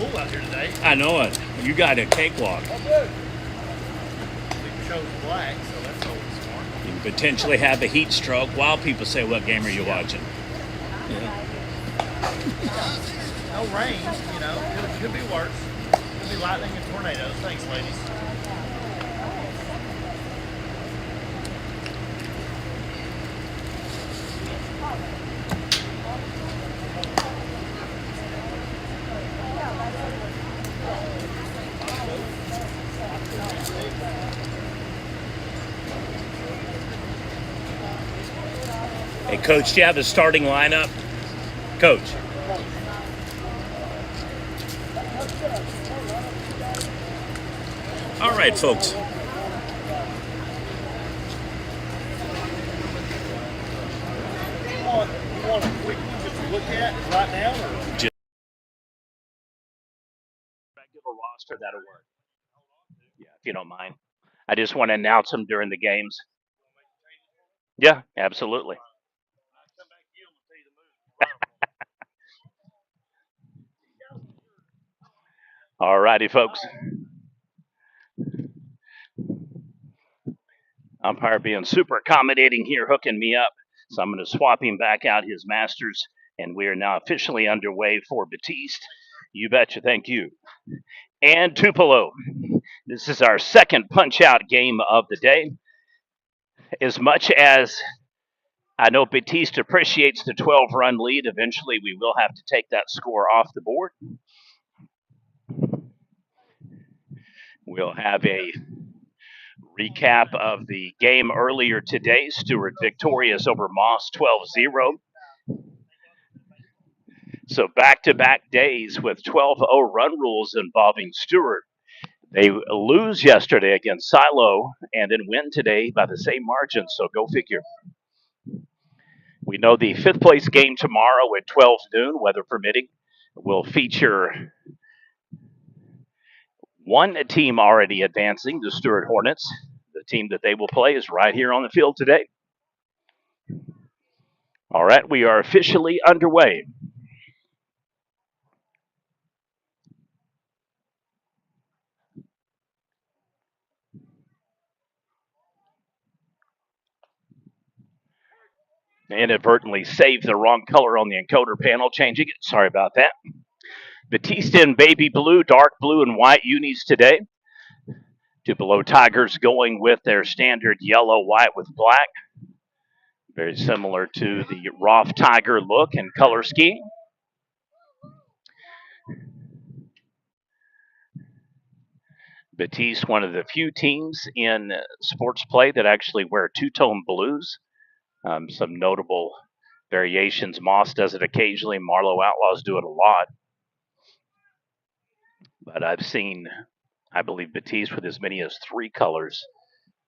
pool out here today. I know it. You got a cakewalk. Oh, good. We chose black, so that's always smart. You can potentially have a heat stroke while people say, what game are you watching? Yeah. No rain, you know. Could be worse. Could be lightning and tornadoes. Thanks, ladies. Hey, Coach, do you have a starting lineup? Coach. All right, folks. You want a quick one just to look at right now? Or? Just regular roster, that'll work. Yeah, if you don't mind. I just want to announce them during the games. Yeah, absolutely. All righty, folks. Umpire being super accommodating here, hooking me up. So I'm going to swap him back out his Masters, and we are now officially underway for Battiest. You betcha, thank you. And Tupelo. This is our second punch-out game of the day. As much as I know Battiest appreciates the 12-run lead, eventually we will have to take that score off the board. We'll have a recap of the game earlier today. Stewart victorious over Moss 12-0. So back-to-back days with 12-0 run rules involving Stewart. They lose yesterday against Silo and then win today by the same margin, so go figure. We know the fifth place game tomorrow at 12 noon, weather permitting, will feature one team already advancing, the Stewart Hornets. The team that they will play is right here on the field today. All right, we are officially underway. Inadvertently saved the wrong color on the encoder panel, changing it. Sorry about that. Battiest in baby blue, dark blue, and white unis today. Tupelo Tigers going with their standard yellow, white with black. Very similar to the Roth Tiger look and color scheme. Battiest, one of the few teams in sports play that actually wear two-tone blues. Some notable variations. Moss does it occasionally. Marlowe Outlaws do it a lot. But I've seen, I believe, Battiest with as many as three colors.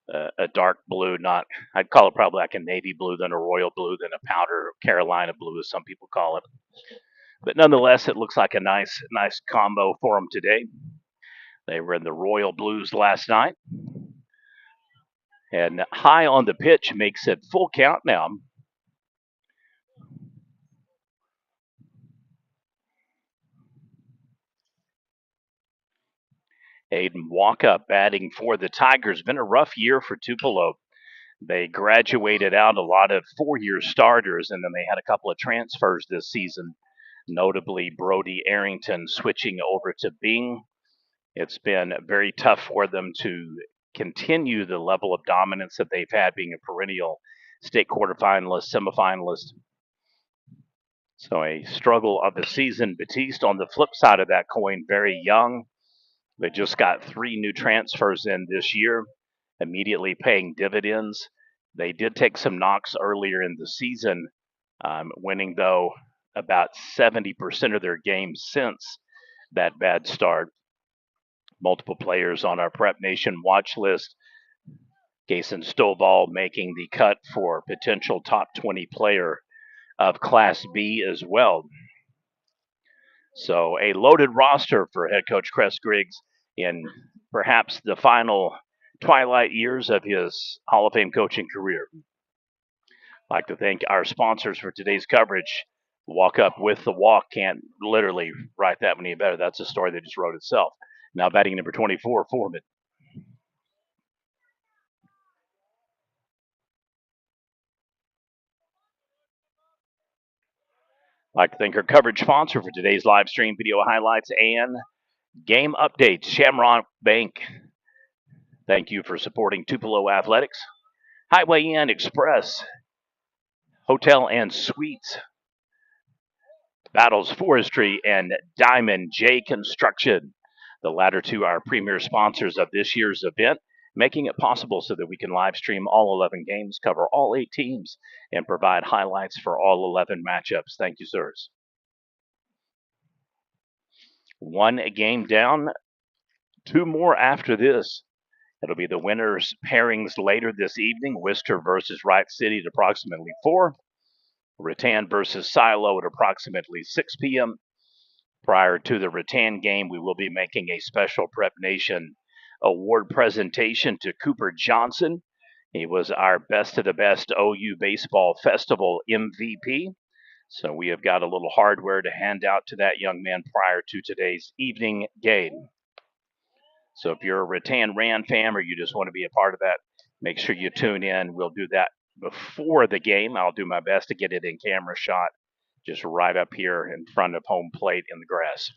A dark blue, not, I'd call it probably like a navy blue, then a royal blue, then a powder Carolina blue, as some people call it. But nonetheless, it looks like a nice combo for them today. They were in the royal blues last night. And high on the pitch makes it full count now. Aiden Walkup batting for the Tigers. Been a rough year for Tupelo. They graduated out a lot of four-year starters, and then they had a couple of transfers this season, notably Brody Arrington switching over to Bing. It's been very tough for them to continue the level of dominance that they've had, being a perennial state quarterfinalist, semifinalist. So a struggle of the season. Battiest on the flip side of that coin, very young. They just got three new transfers in this year, immediately paying dividends. They did take some knocks earlier in the season, winning, though, about 70% of their games since that bad start. Multiple players on our Prep Nation watch list. Jason Stovall making the cut for potential top 20 player of Class B as well. So a loaded roster for head coach Chris Griggs in perhaps the final twilight years of his Hall of Fame coaching career. I'd like to thank our sponsors for today's coverage. Walk up with the walk. Can't literally write that any better. That's a story that just wrote itself. Now batting number 24, Foreman. I'd like to thank our coverage sponsor for today's live stream video highlights and game updates, Shamrock Bank. Thank you for supporting Tupelo Athletics. Highway Inn Express Hotel and Suites, Battles Forestry, and Diamond J Construction. The latter two are premier sponsors of this year's event, making it possible so that we can live stream all 11 games, cover all 8 teams, and provide highlights for all 11 matchups. Thank you, sirs. One game down, 2 more after this. It'll be the winners' pairings later this evening. Worcester versus Wright City at approximately 4. Rattan versus Silo at approximately 6 p.m. Prior to the Rattan game, we will be making a special Prep Nation award presentation to Cooper Johnson. He was our Best of the Best OU Baseball Festival MVP. So we have got a little hardware to hand out to that young man prior to today's evening game. So if you're a Rattan Ran fan or you just want to be a part of that, make sure you tune in. We'll do that before the game. I'll do my best to get it in camera shot just right up here in front of home plate in the grass.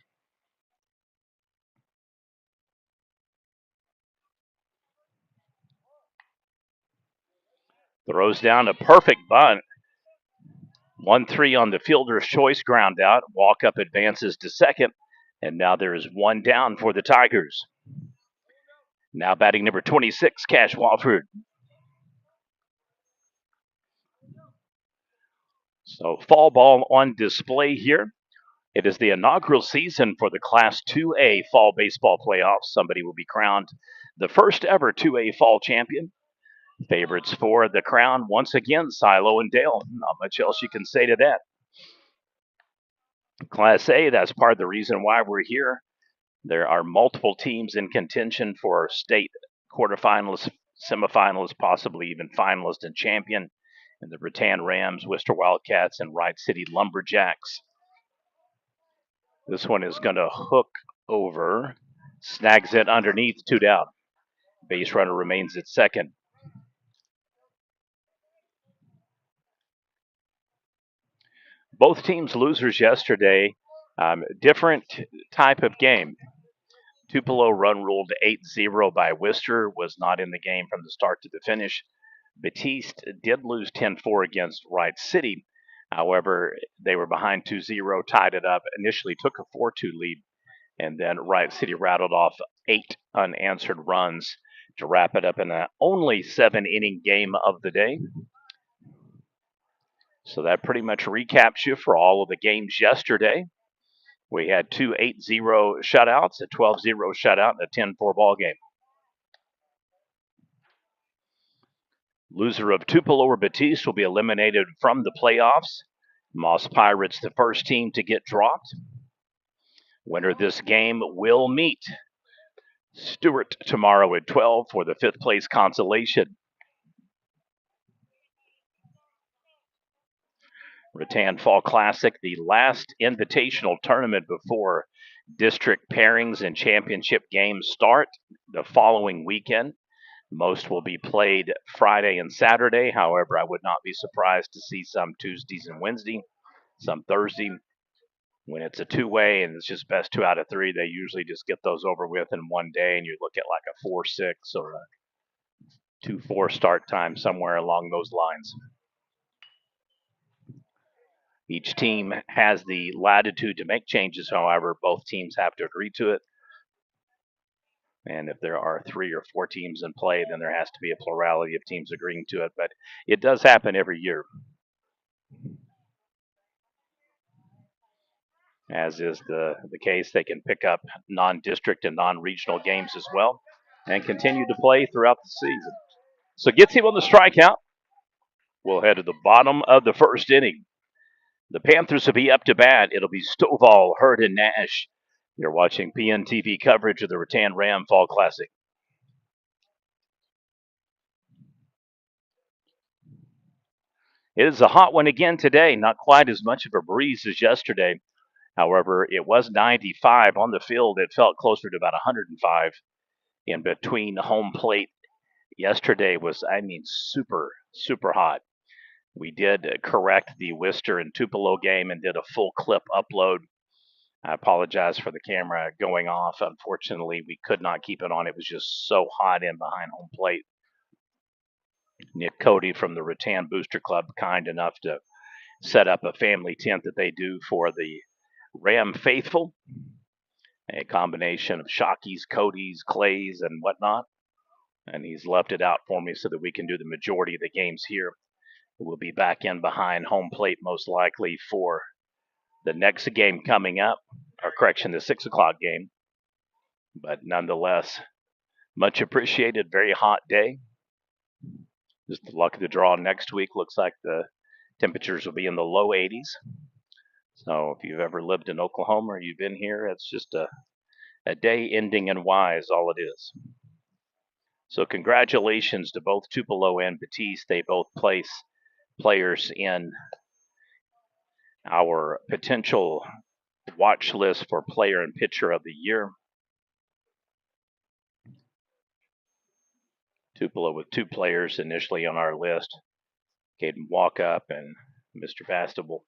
Throws down a perfect bunt. 1-3 on the fielder's choice ground out. Walk up advances to second. And now there is 1 down for the Tigers. Now batting number 26, Cash Walford. So fall ball on display here. It is the inaugural season for the Class 2A Fall Baseball Playoffs. Somebody will be crowned the first ever 2A Fall champion. Favorites for the crown, once again, Silo and Dale. Not much else you can say to that. Class A, that's part of the reason why we're here. There are multiple teams in contention for state quarterfinalists, semifinalists, possibly even finalists and champion. And the Rattan Rams, Worcester Wildcats, and Wright City Lumberjacks. This one is going to hook over, snags it underneath, 2 down. Base runner remains at second. Both teams losers yesterday. Different type of game. Tupelo run ruled 8-0 by Worcester, was not in the game from the start to the finish. Battiest did lose 10-4 against Wright City. However, they were behind 2-0, tied it up, initially took a 4-2 lead, and then Wright City rattled off 8 unanswered runs to wrap it up in the only 7-inning game of the day. So that pretty much recaps you for all of the games yesterday. We had 2 8-0 shutouts, a 12-0 shutout, and a 10-4 ball game. Loser of Tupelo or Battiest will be eliminated from the playoffs. Moss Pirates, the first team to get dropped. Winner of this game will meet Stewart tomorrow at 12 for the 5th place consolation. Rattan Fall Classic, the last invitational tournament before district pairings and championship games start the following weekend. Most will be played Friday and Saturday. However, I would not be surprised to see some Tuesdays and Wednesday, some Thursday. When it's a 2-way and it's just best 2 out of 3, they usually just get those over with in one day, and you look at like a 4-6 or a 2-4 start time, somewhere along those lines. Each team has the latitude to make changes. However, both teams have to agree to it. And if there are 3 or 4 teams in play, then there has to be a plurality of teams agreeing to it. But it does happen every year, as is the case. They can pick up non-district and non-regional games as well and continue to play throughout the season. So gets him on the strikeout. We'll head to the bottom of the 1st inning. The Panthers will be up to bat. It'll be Stovall, Hurd, and Nash. You're watching PNTV coverage of the Rattan Ram Fall Classic. It is a hot one again today, not quite as much of a breeze as yesterday. However, it was 95 on the field. It felt closer to about 105 in between home plate. Yesterday was, super, super hot. We did correct the Worcester and Tupelo game and did a full clip upload. I apologize for the camera going off. Unfortunately, we could not keep it on. It was just so hot in behind home plate. Nick Cody from the Rattan Booster Club, kind enough to set up a family tent that they do for the Ram faithful, a combination of Shockies, Codys, Clays, and whatnot. And he's left it out for me so that we can do the majority of the games here. We'll be back in behind home plate most likely for the next game coming up, or correction, the 6 o'clock game. But nonetheless, much appreciated. Very hot day. Just the luck of the draw next week. Looks like the temperatures will be in the low 80s. So if you've ever lived in Oklahoma or you've been here, it's just a day ending in Y is all it is. So congratulations to both Tupelo and Battiest. They both place players in our potential watch list for player and pitcher of the year. Tupelo with 2 players initially on our list, Caden Walkup and Mr. Bastable.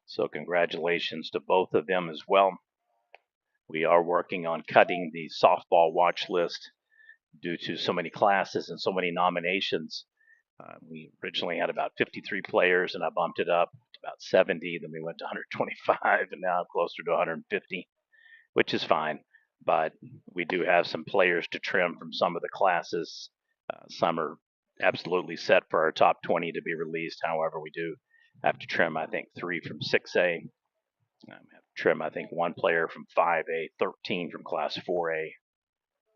So congratulations to both of them as well. We are working on cutting the softball watch list due to so many classes and so many nominations. We originally had about 53 players, and I bumped it up to about 70. Then we went to 125, and now closer to 150, which is fine. But we do have some players to trim from some of the classes. Some are absolutely set for our top 20 to be released. However, we do have to trim, I think, 3 from 6A. Have to trim, I think, 1 player from 5A, 13 from Class 4A.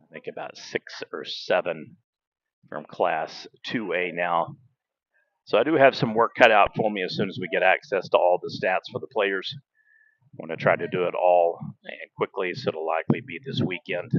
I think about 6 or 7 from Class 2A now. So I do have some work cut out for me as soon as we get access to all the stats for the players. I'm going to try to do it all quickly, so it'll likely be this weekend.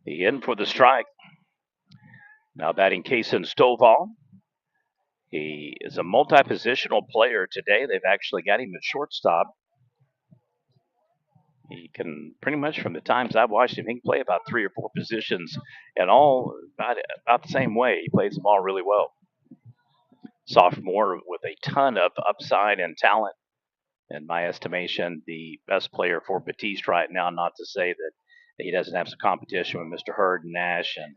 He in for the strike. Now batting Kason Stovall. He is a multi-positional player today. They've actually got him at shortstop. He can pretty much, from the times I've watched him, he can play about 3 or 4 positions, and all about the same way. He plays them all really well. Sophomore with a ton of upside and talent. In my estimation, the best player for Battiest right now. Not to say that he doesn't have some competition with Mr. Hurd and Nash and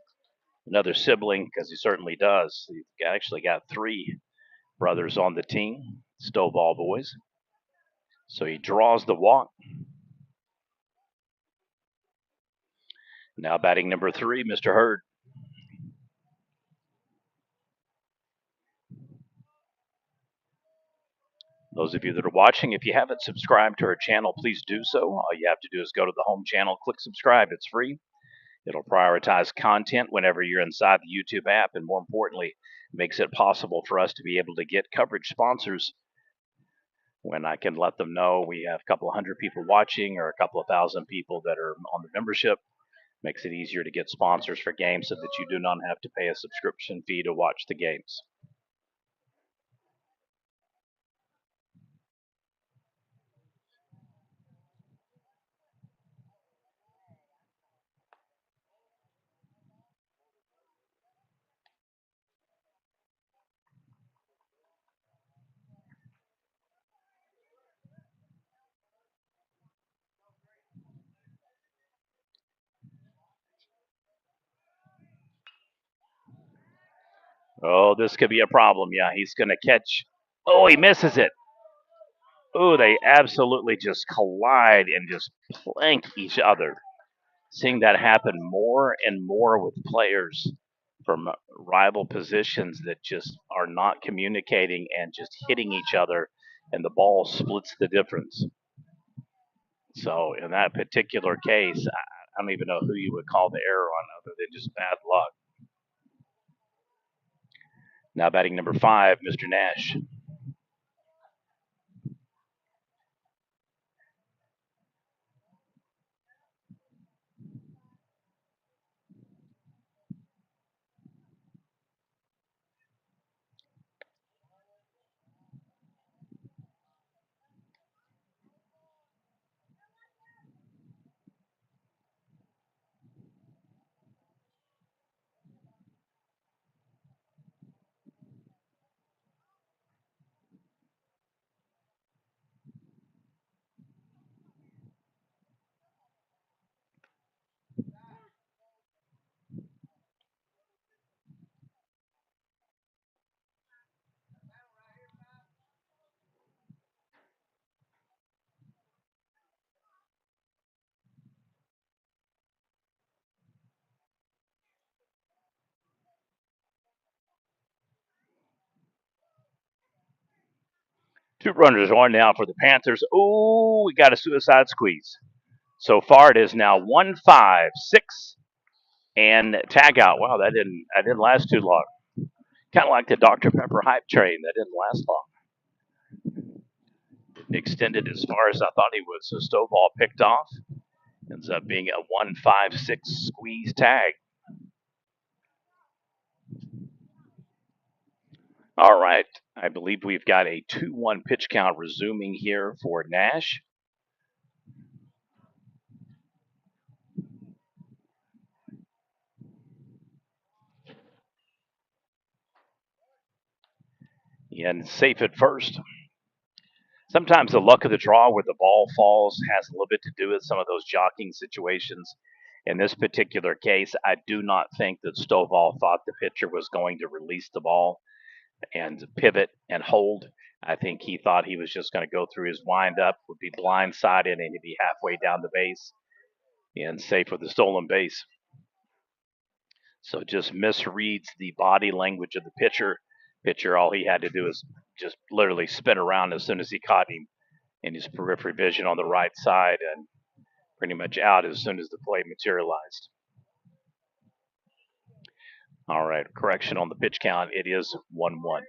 another sibling, because he certainly does. He's actually got 3 brothers on the team, Stovall boys. So he draws the walk. Now batting number 3, Mr. Hurd. Those of you that are watching, if you haven't subscribed to our channel, please do so. All you have to do is go to the home channel, click subscribe. It's free. It'll prioritize content whenever you're inside the YouTube app, and more importantly, makes it possible for us to be able to get coverage sponsors when I can let them know we have a couple of hundred people watching or a couple of thousand people that are on the membership. Makes it easier to get sponsors for games so that you do not have to pay a subscription fee to watch the games. Oh, this could be a problem. Yeah, he's going to catch. Oh, he misses it. Oh, they absolutely just collide and just plank each other. Seeing that happen more and more with players from rival positions that just are not communicating and just hitting each other, and the ball splits the difference. So in that particular case, I don't even know who you would call the error on other than just bad luck. Now batting number 5, Mr. Nash. Two runners on now for the Panthers. Oh, we got a suicide squeeze. So far, it is now 1-5-6 and tag out. Wow, that didn't last too long. Kind of like the Dr. Pepper hype train. That didn't last long. Didn't extend it as far as I thought he would. So Stovall picked off. Ends up being a 1-5-6 squeeze tag. All right. I believe we've got a 2-1 pitch count resuming here for Nash. And safe at first. Sometimes the luck of the draw where the ball falls has a little bit to do with some of those jockeying situations. In this particular case, I do not think that Stovall thought the pitcher was going to release the ball and pivot and hold. I think he thought he was just going to go through his windup, would be blindsided, and he'd be halfway down the base and safe with the stolen base. So just misreads the body language of the pitcher. Pitcher, all he had to do is just literally spin around as soon as he caught him in his periphery vision on the right side and pretty much out as soon as the play materialized. All right, correction on the pitch count. It is 1-1.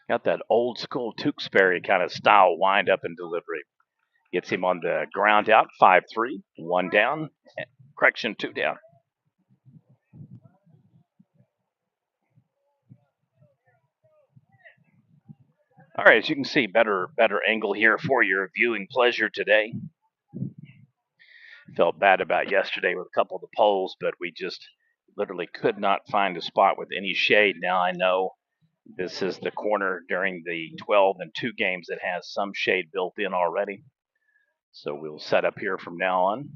Got that old school Tewksbury kind of style wind up and delivery. Gets him on the ground out, 5-3, 1 down, correction, 2 down. All right, as you can see, better angle here for your viewing pleasure today. Felt bad about yesterday with a couple of the poles, but we just literally could not find a spot with any shade. Now I know this is the corner during the 12 and 2 games that has some shade built in already. So we'll set up here from now on.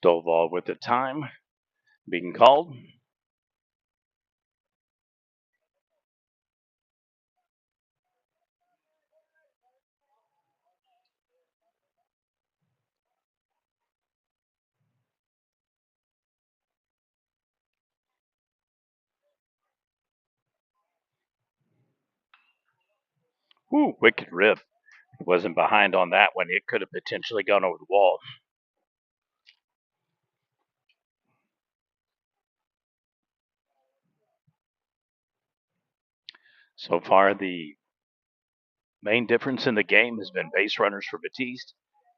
Stovall with the time being called. Whoo, wicked rip. Wasn't behind on that one. It could have potentially gone over the wall. So far, the main difference in the game has been base runners for Battiest,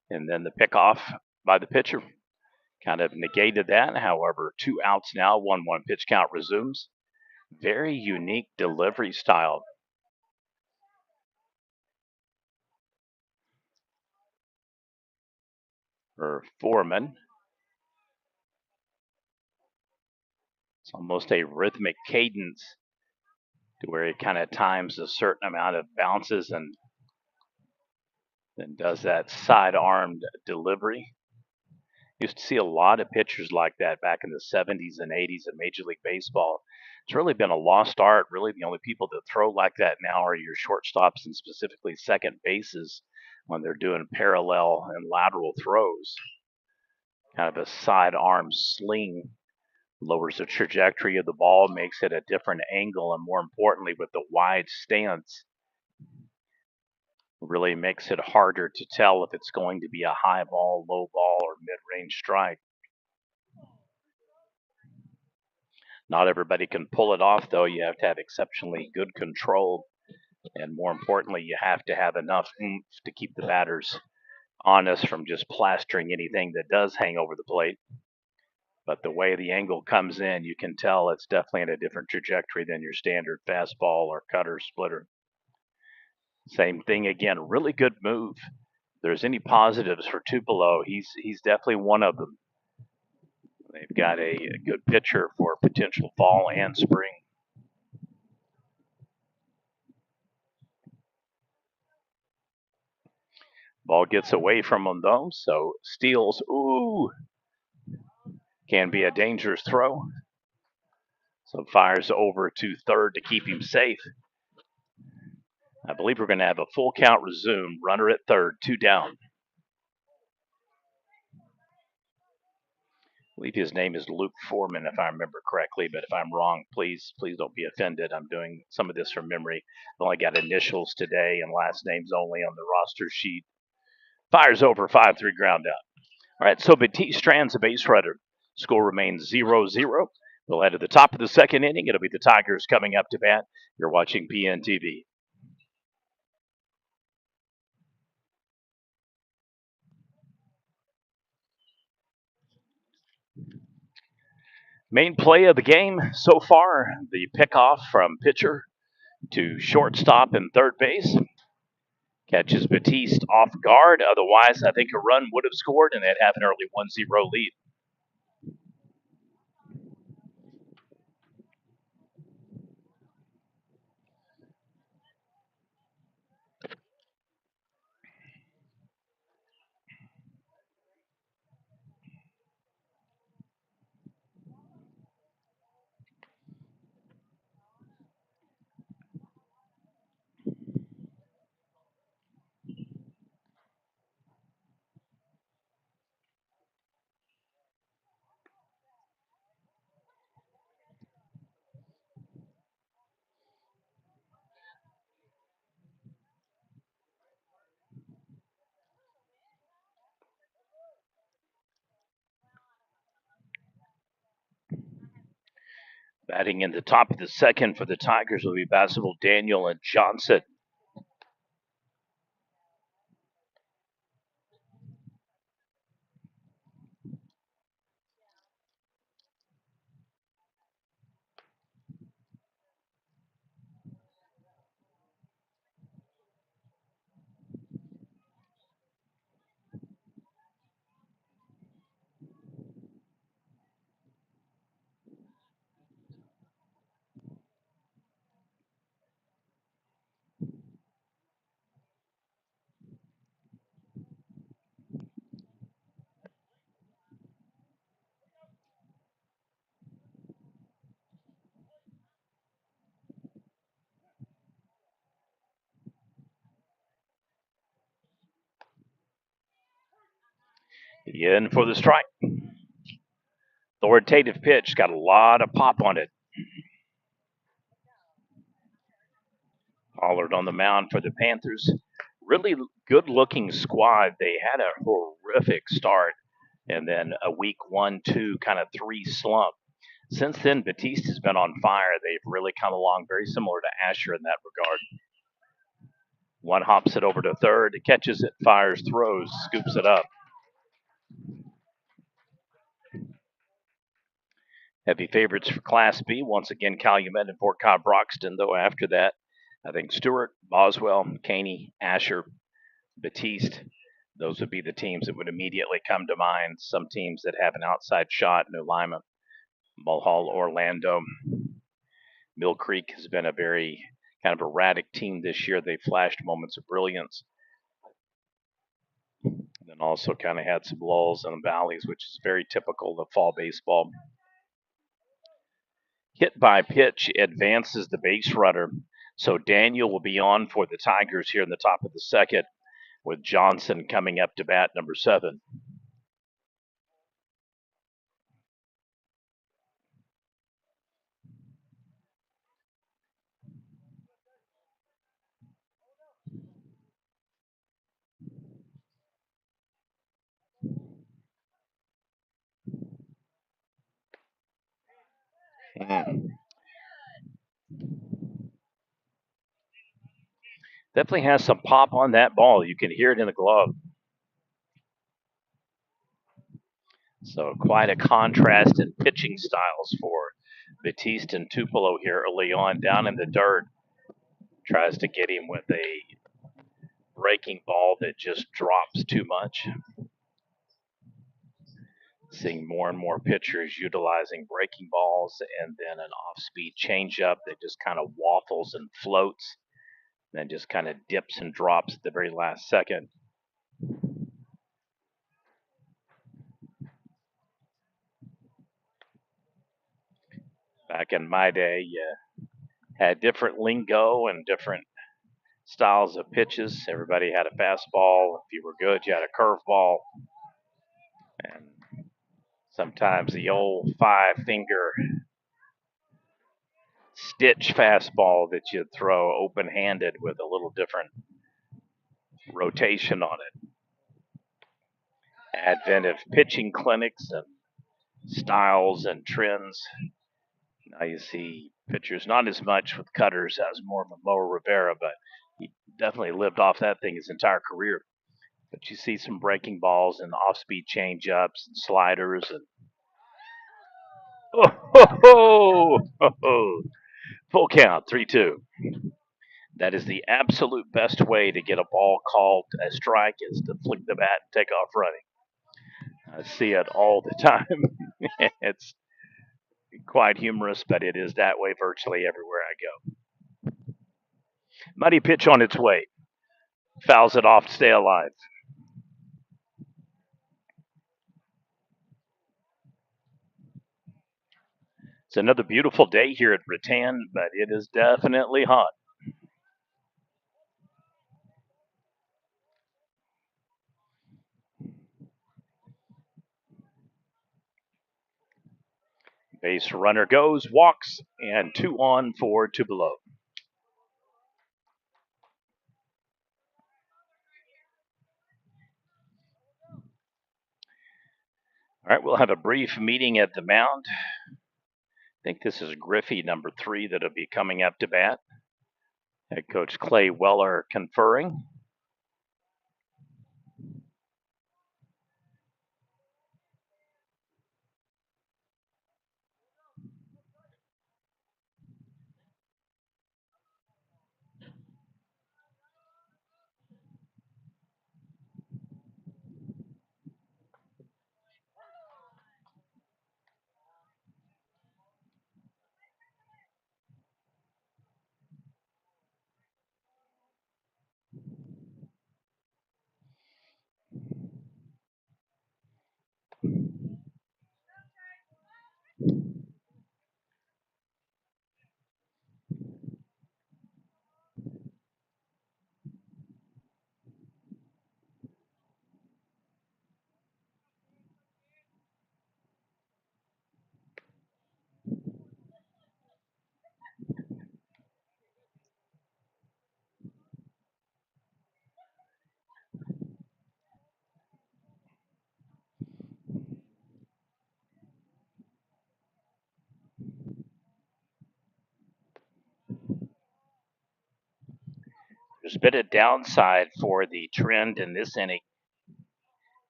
and then the pickoff by the pitcher kind of negated that. However, 2 outs now, 1-1 pitch count resumes. Very unique delivery style for Foreman. almost a rhythmic cadence to where it kind of times a certain amount of bounces and then does that side armed delivery. Used to see a lot of pitchers like that back in the 70s and 80s in Major League Baseball. It's really been a lost art. Really, the only people that throw like that now are your shortstops and specifically second bases when they're doing parallel and lateral throws. Kind of a side arm sling lowers the trajectory of the ball, makes it a different angle, and more importantly, with the wide stance, really makes it harder to tell if it's going to be a high ball, low ball, or mid range strike. Not everybody can pull it off, though. You have to have exceptionally good control. And more importantly, you have to have enough oomph to keep the batters honest from just plastering anything that does hang over the plate. But the way the angle comes in, you can tell it's definitely in a different trajectory than your standard fastball or cutter splitter. Same thing again, really good move. If there's any positives for Tupelo, he's definitely one of them. They've got a good pitcher for potential fall and spring. Ball gets away from him though, so steals. Ooh, can be a dangerous throw. So fires over to third to keep him safe. I believe we're going to have a full count resume. Runner at third, 2 down. I believe his name is Luke Foreman, if I remember correctly. But if I'm wrong, please don't be offended. I'm doing some of this from memory. I've only got initials today and last names only on the roster sheet. Fires over 5-3 ground out. All right, so Battiest strands a base runner. Score remains 0-0. We'll head to the top of the second inning. It'll be the Tigers coming up to bat. You're watching PNTV. Main play of the game so far, the pickoff from pitcher to shortstop and third base. Catches Battiest off guard. Otherwise, I think a run would have scored, and they'd have an early 1-0 lead. Batting in the top of the second for the Tigers will be Basil Daniel and Johnson. In for the strike. Authoritative pitch, got a lot of pop on it. Pollard on the mound for the Panthers. Really good looking squad. They had a horrific start and then a week 1, 2, kind of 3 slump. Since then, Battiest has been on fire. They've really come along very similar to Asher in that regard. One hops it over to third, catches it, fires, throws, scoops it up. Heavy favorites for Class B. Once again, Calumet and Fort Cobb Broxton, though after that, I think Stewart, Boswell, Caney, Asher, Battiest, those would be the teams that would immediately come to mind. Some teams that have an outside shot, New Lima. Mulhall, Orlando. Mill Creek has been a very kind of erratic team this year. They flashed moments of brilliance, and then also kind of had some lulls and valleys, which is very typical of fall baseball. Hit by pitch advances the base runner. So Daniel will be on for the Tigers here in the top of the second, with Johnson coming up to bat, number 7. Definitely has some pop on that ball. You can hear it in the glove. So quite a contrast in pitching styles for Battiest and Tupelo here early on. Down in the dirt, tries to get him with a breaking ball that just drops too much. Seeing more and more pitchers utilizing breaking balls and then an off-speed changeup that just kind of waffles and floats, then just kind of dips and drops at the very last second. Back in my day, you had different lingo and different styles of pitches. Everybody had a fastball. If you were good, you had a curveball. And sometimes the old 5-finger stitch fastball that you'd throw open handed with a little different rotation on it. Advent of pitching clinics and styles and trends. Now you see pitchers not as much with cutters as more of a Mo Rivera, but he definitely lived off that thing his entire career. But you see some breaking balls and off-speed change-ups and sliders and full count, 3-2. That is the absolute best way to get a ball called a strike is to flick the bat and take off running. I see it all the time. It's quite humorous, but it is that way virtually everywhere I go. Muddy pitch on its way. Fouls it off to stay alive. It's another beautiful day here at Rattan, but it is definitely hot. Base runner goes, walks, and 2 on for Tupelo. All right, we'll have a brief meeting at the mound. I think this is Griffey, number 3, that'll be coming up to bat. Head coach Clay Weller conferring. There's a bit of downside for the trend in this inning.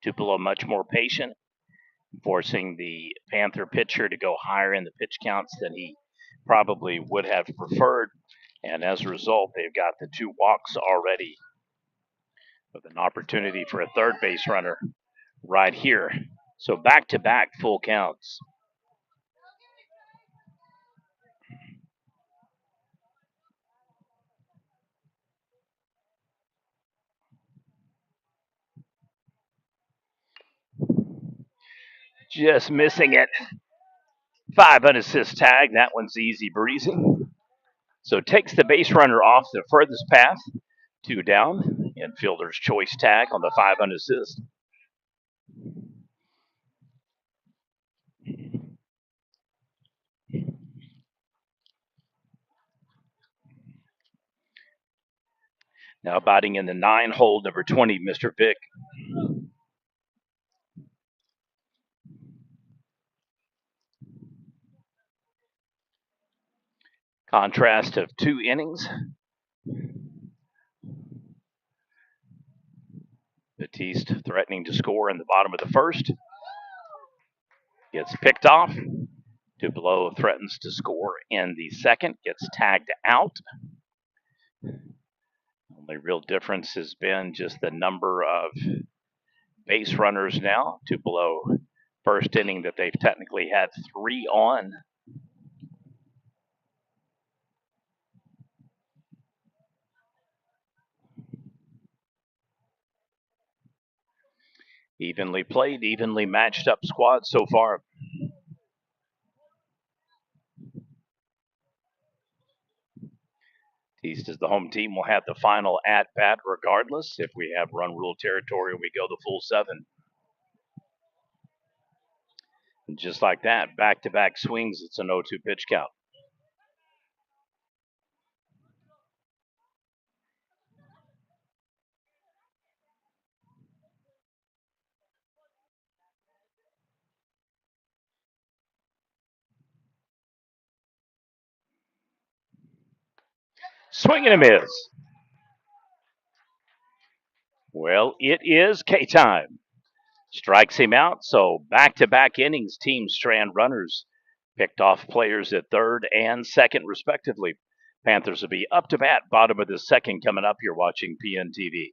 Tupelo much more patient, forcing the Panther pitcher to go higher in the pitch counts than he probably would have preferred. And as a result, they've got the 2 walks already with an opportunity for a third base runner right here. So back-to-back full counts. Just missing it. 5 unassist tag. That one's easy breezy. So takes the base runner off the furthest path. 2 down. Infielder's choice tag on the 5 unassist. Now batting in the 9 hole, number 20, Mr. Vick. Contrast of 2 innings. Battiest threatening to score in the bottom of the first. Gets picked off. Tupelo threatens to score in the second. Gets tagged out. Only real difference has been just the number of base runners now. Tupelo, first inning that they've technically had 3 on. Evenly played, evenly matched up squad so far. East is the home team. Will have the final at bat regardless. If we have run rule territory, we go the full 7. And just like that, back to back swings. It's an 0-2 pitch count. Swing and a miss. Well, it is K time. Strikes him out. So back to back innings, teams strand runners. Picked off players at third and second, respectively. Panthers will be up to bat, bottom of the second coming up. You're watching PNTV.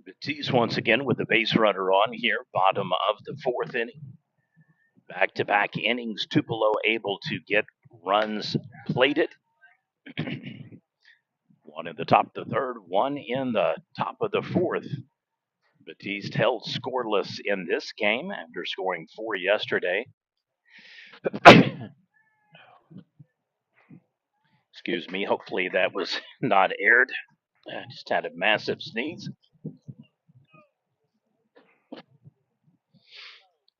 Battiest once again with the base runner on here, bottom of the fourth inning. Back to back innings, Tupelo able to get runs plated. One in the top of the third, one in the top of the fourth. Battiest held scoreless in this game after scoring four yesterday. Excuse me, hopefully that was not aired. I just had a massive sneeze.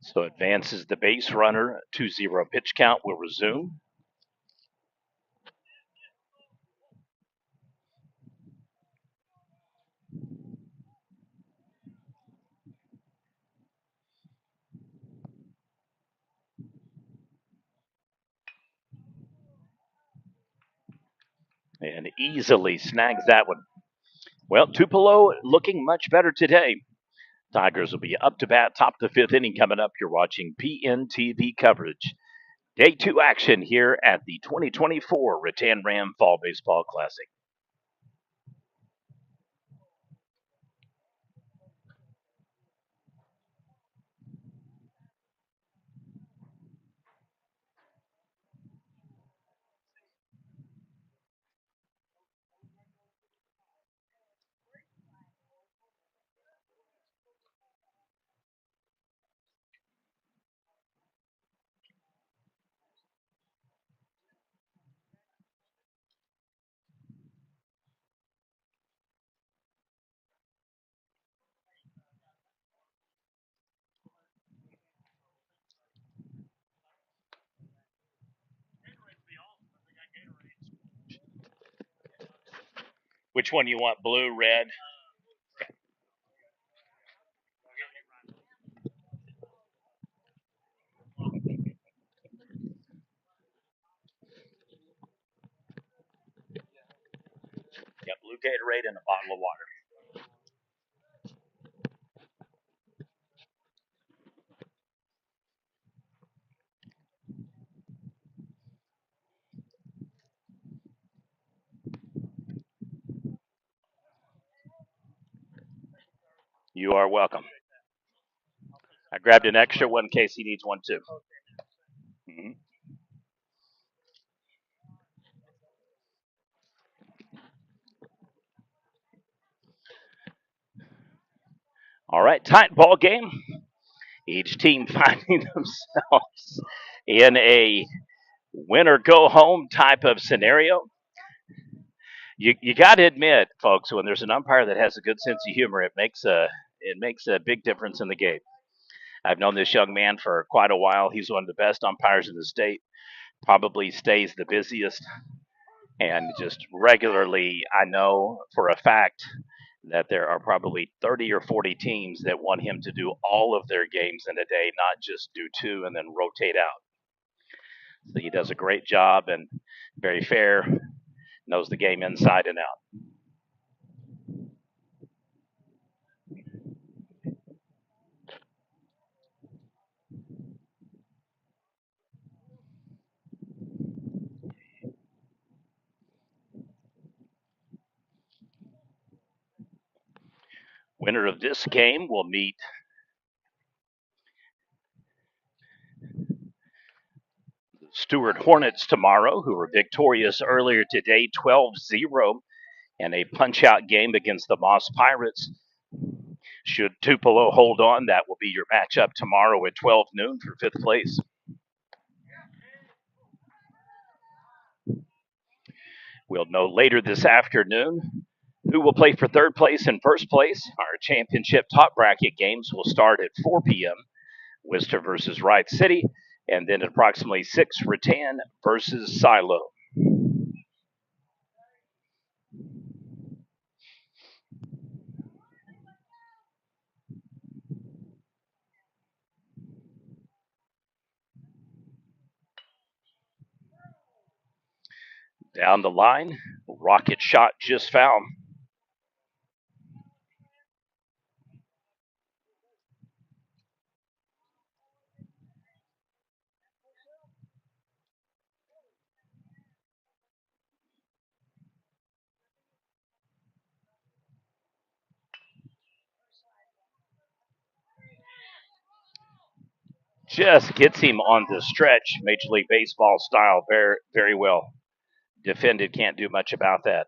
So advances the base runner. 2-0 pitch count will resume. And easily snags that one. Well, Tupelo looking much better today. Tigers will be up to bat, top of the fifth inning coming up. You're watching PNTV coverage. Day two action here at the 2024 Rattan Ram Fall Baseball Classic. Which one you want, blue, red? Yeah, blue Gatorade and a bottle of water. You are welcome. I grabbed an extra one in case he needs one too. Mm-hmm. All right, tight ball game. Each team finding themselves in a win or go home type of scenario. You got to admit, folks, when there's an umpire that has a good sense of humor, it makes a big difference in the game. I've known this young man for quite a while. He's one of the best umpires in the state. Probably stays the busiest, and just regularly, I know for a fact that there are probably 30 or 40 teams that want him to do all of their games in a day, not just do two and then rotate out. So he does a great job and very fair, knows the game inside and out. Winner of this game will meet the Stewart Hornets tomorrow, who were victorious earlier today, 12-0, in a punch-out game against the Moss Pirates. Should Tupelo hold on, that will be your matchup tomorrow at 12 noon for fifth place. We'll know later this afternoon who will play for third place and first place. Our championship top bracket games will start at 4 p.m. Worcester versus Wright City, and then at approximately 6, Rattan versus Silo. Down the line, rocket shot just foul. Just gets him on the stretch, Major League Baseball style, very, very well defended. Can't do much about that.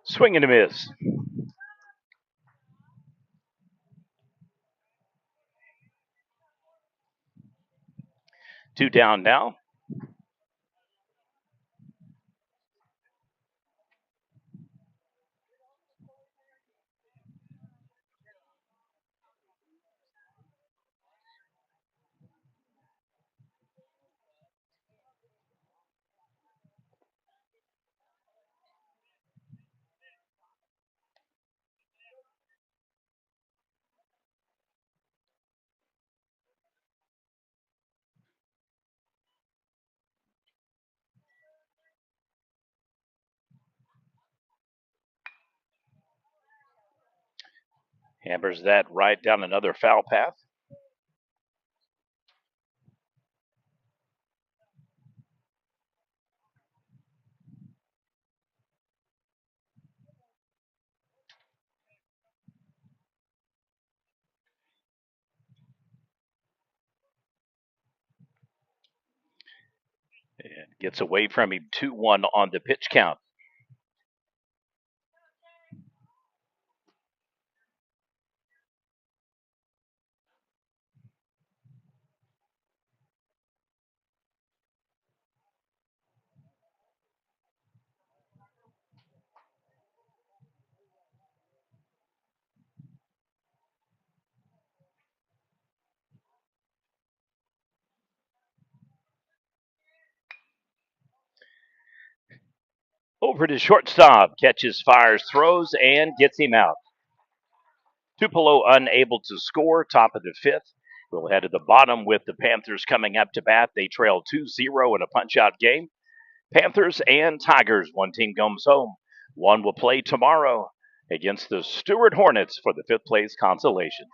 Swing and a miss. Two down now. Hammers that right down another foul path. And gets away from him. 2-1 on the pitch count. Over to shortstop. Catches, fires, throws, and gets him out. Tupelo unable to score. Top of the fifth. We'll head to the bottom with the Panthers coming up to bat. They trail 2-0 in a punch-out game. Panthers and Tigers. One team comes home. One will play tomorrow against the Stewart Hornets for the fifth place consolation.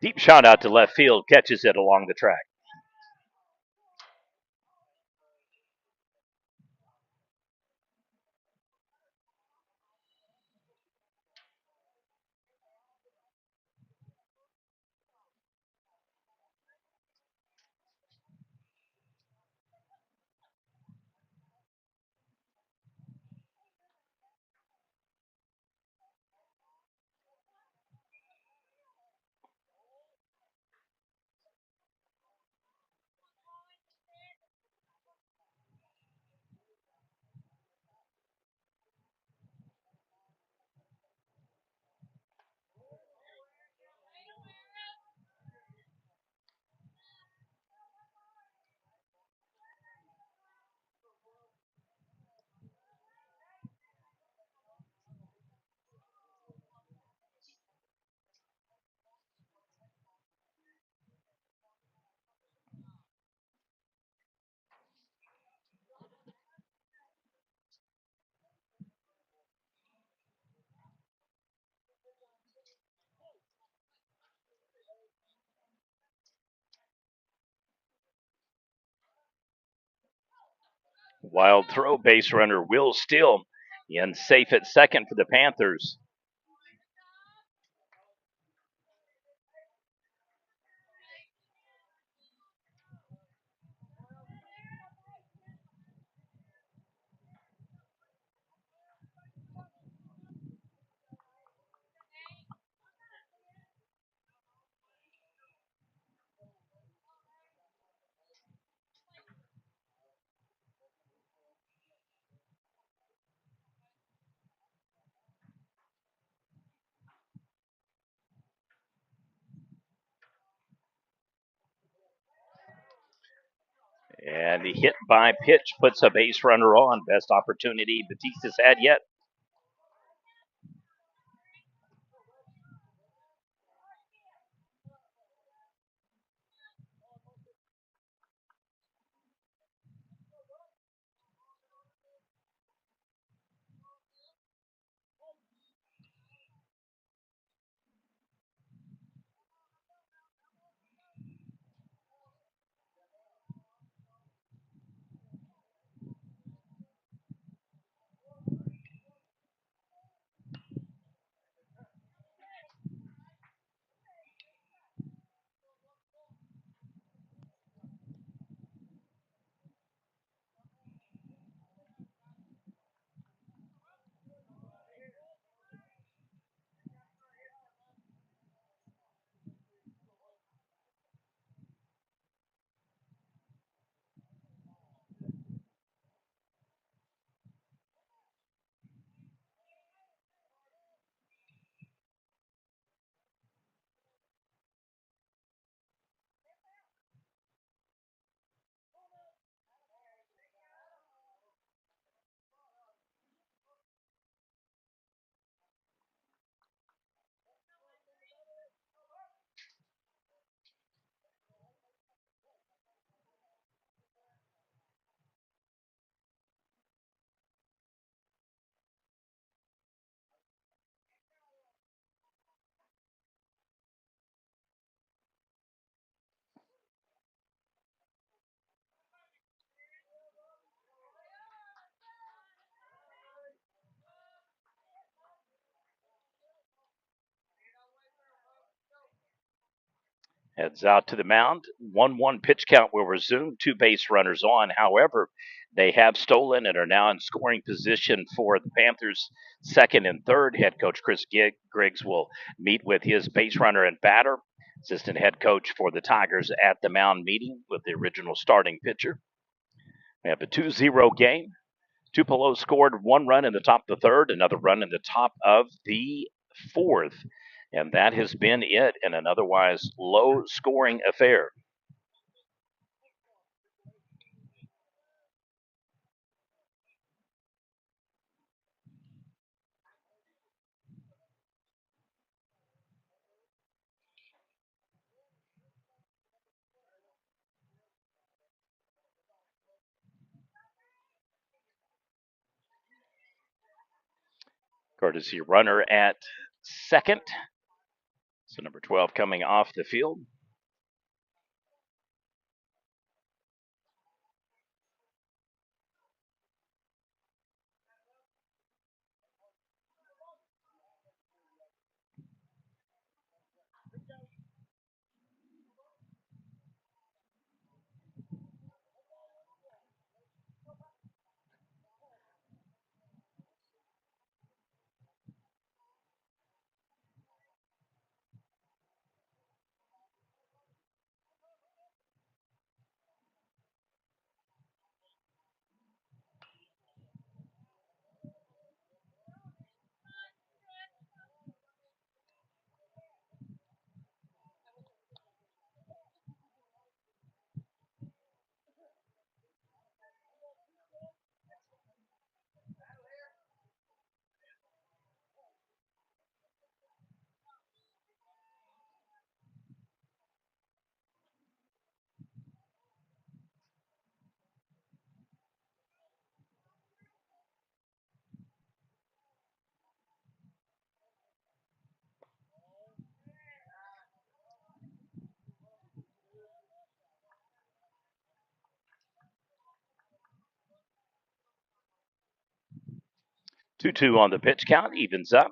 Deep shot out to left field, catches it along the track. Wild throw, base runner Will Still in safe at second for the Panthers. And the hit by pitch puts a base runner on. Best opportunity Battiest had yet. Heads out to the mound. 1-1 pitch count will resume. Two base runners on. However, they have stolen and are now in scoring position for the Panthers' second and third. Head coach Chris Griggs will meet with his base runner and batter. Assistant head coach for the Tigers at the mound meeting with the original starting pitcher. We have a 2-0 game. Tupelo scored one run in the top of the third, another run in the top of the fourth. And that has been it in an otherwise low scoring affair. Courtesy runner at second. So number 12 coming off the field. Two on the pitch count, evens up.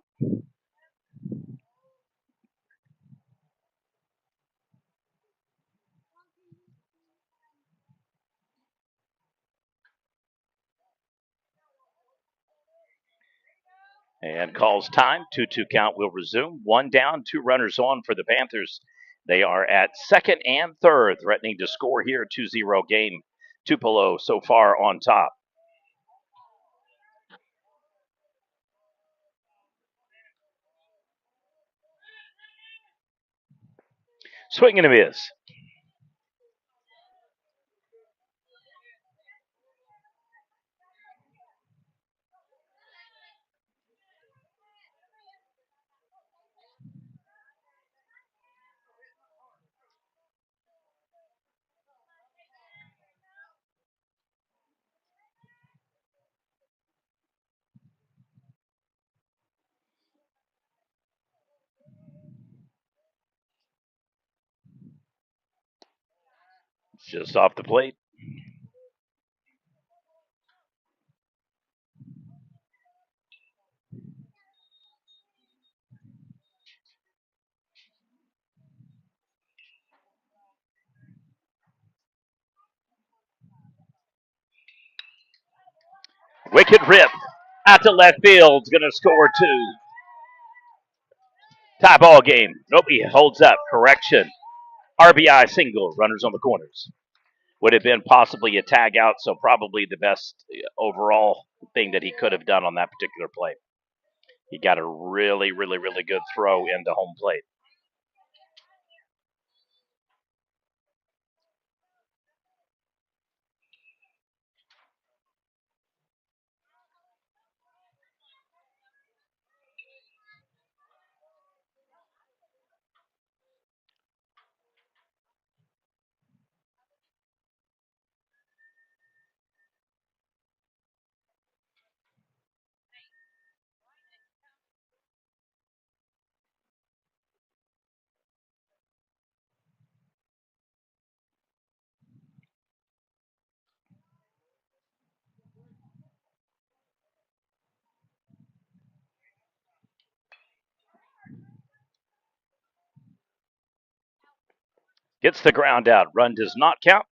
And calls time. 2-2 count will resume. One down, two runners on for the Panthers. They are at second and third, threatening to score here. 2-0 game. Tupelo so far on top. Swing and a miss. Just off the plate. Wicked rip out to left field. Going to score two. Tie ball game. Nope, he holds up. Correction. RBI single. Runners on the corners. Would have been possibly a tag out, so probably the best overall thing that he could have done on that particular play. He got a really, really, really good throw into home plate. Gets the ground out. Run does not count.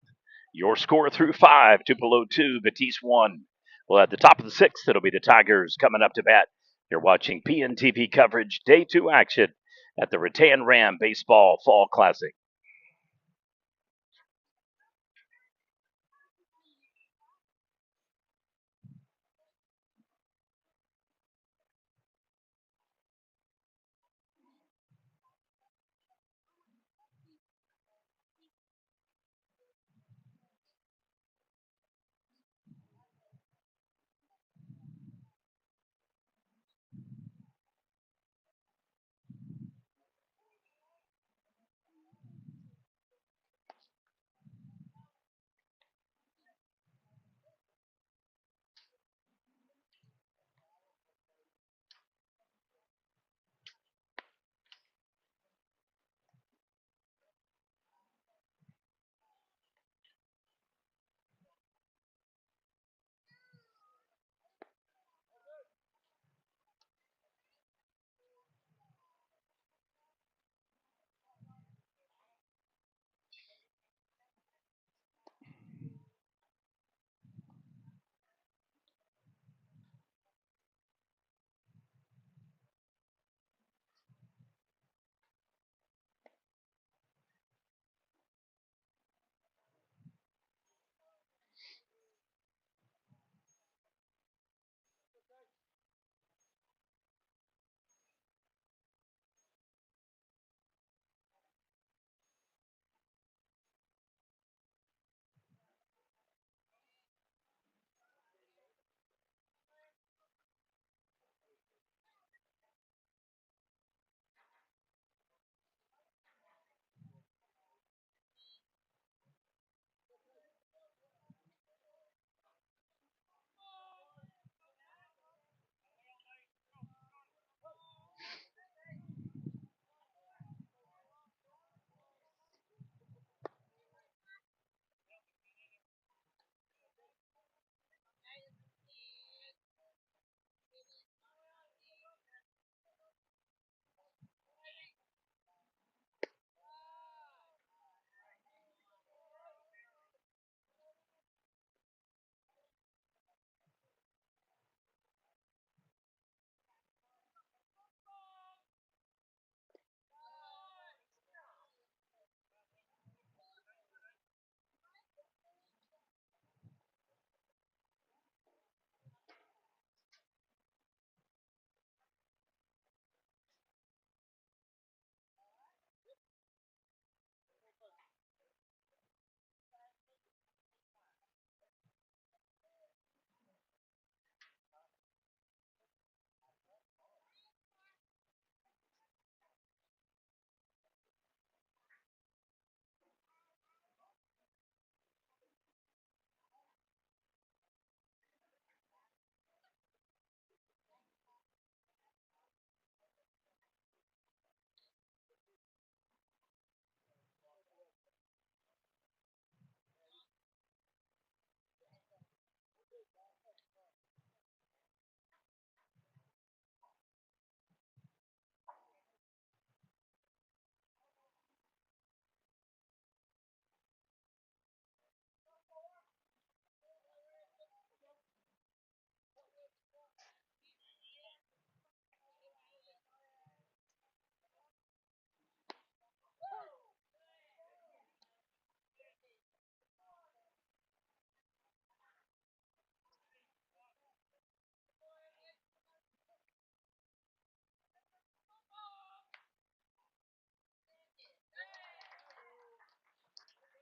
Your score through five. Tupelo 2, Battiest 1. Well, at the top of the sixth, it'll be the Tigers coming up to bat. You're watching PNTV coverage, day two action at the Rattan Ram Baseball Fall Classic.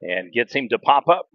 and gets him to pop up.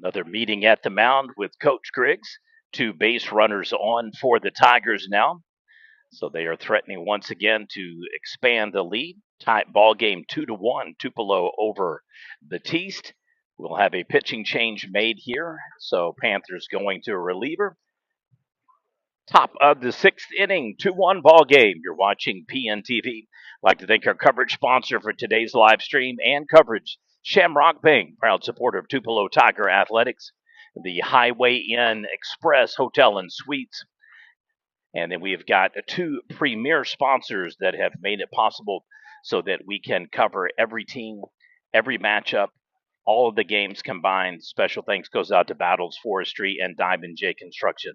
Another meeting at the mound with Coach Griggs. Two base runners on for the Tigers now. So they are threatening once again to expand the lead. Tie ball game 2-1. Tupelo over Battiest. We'll have a pitching change made here. So Panthers going to a reliever. Top of the sixth inning, 2-1 ball game. You're watching PNTV. I'd like to thank our coverage sponsor for today's live stream and coverage, Shamrock Bank, proud supporter of Tupelo Tiger Athletics, the Highway Inn Express Hotel and Suites. And then we've got two premier sponsors that have made it possible so that we can cover every team, every matchup, all of the games combined. Special thanks goes out to Battles Forestry and Diamond J Construction.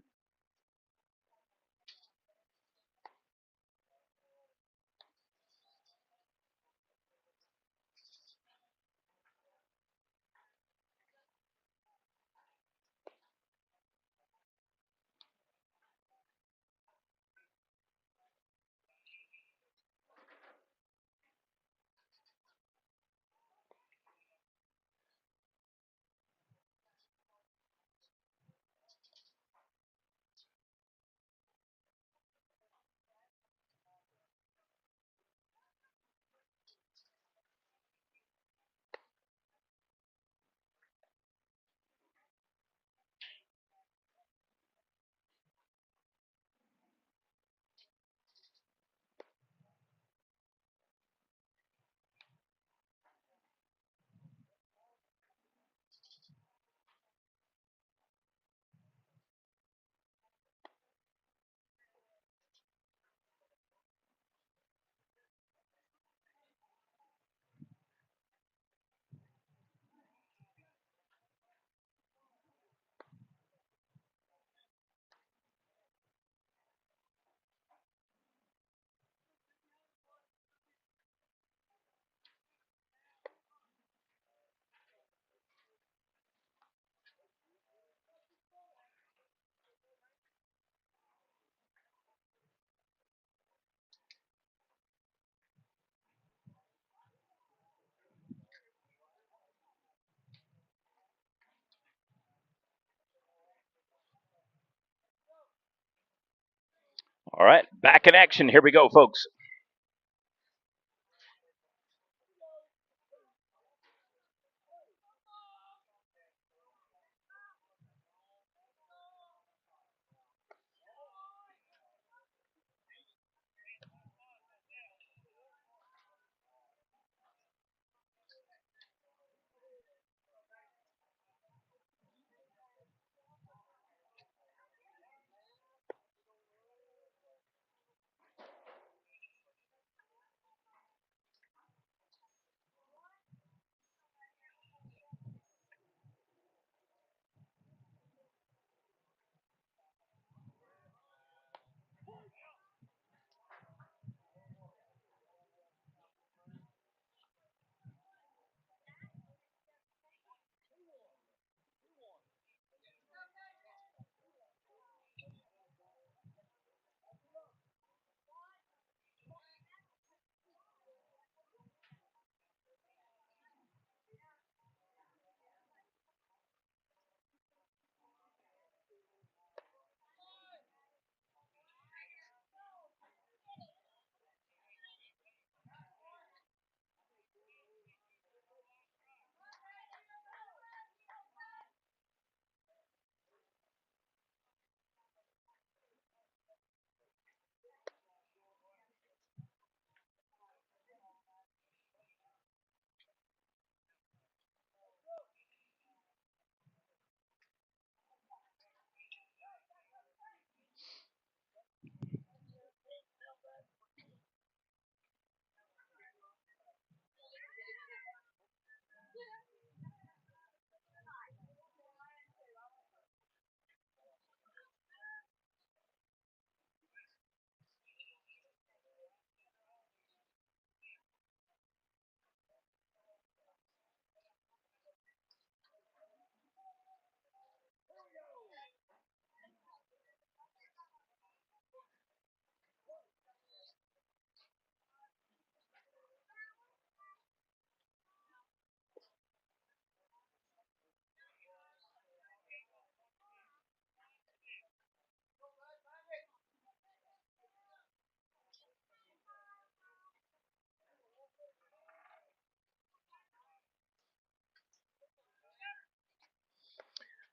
All right, back in action. Here we go, folks.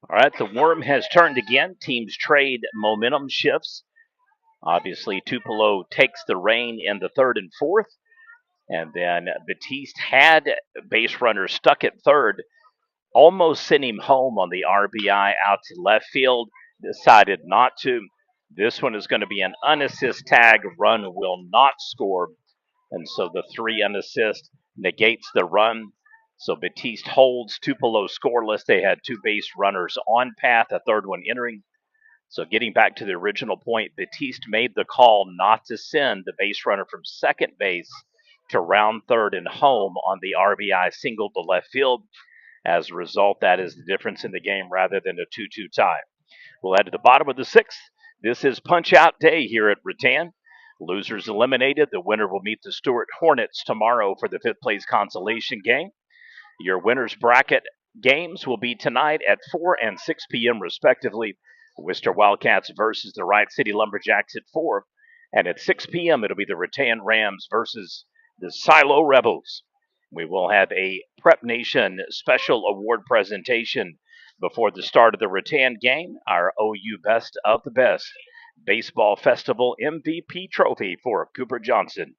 All right, the worm has turned again. Teams trade momentum shifts. Obviously, Tupelo takes the reign in the third and fourth. And then Battiest had base runner stuck at third, almost sent him home on the RBI out to left field, decided not to. This one is going to be an unassist tag. Run will not score. And so the three unassist negates the run. So Battiest holds Tupelo scoreless. They had two base runners on path, a third one entering. So getting back to the original point, Battiest made the call not to send the base runner from second base to round third and home on the RBI single to left field. As a result, that is the difference in the game rather than a 2-2 tie. We'll head to the bottom of the sixth. This is punch out day here at Rattan. Losers eliminated. The winner will meet the Stewart Hornets tomorrow for the fifth place consolation game. Your winners bracket games will be tonight at 4 and 6 p.m. respectively. Worcester Wildcats versus the Wright City Lumberjacks at 4. And at 6 p.m., it'll be the Rattan Rams versus the Silo Rebels. We will have a Prep Nation special award presentation before the start of the Rattan game, our OU Best of the Best Baseball Festival MVP trophy for Cooper Johnson.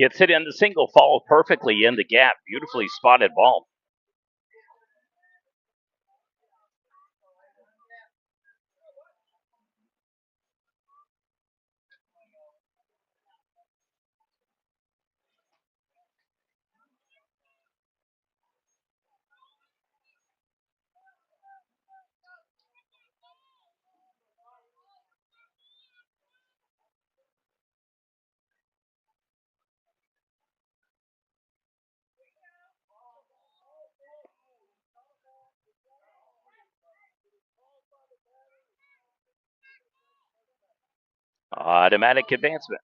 Gets it in the single, falls perfectly in the gap. Beautifully spotted ball. Automatic advancement.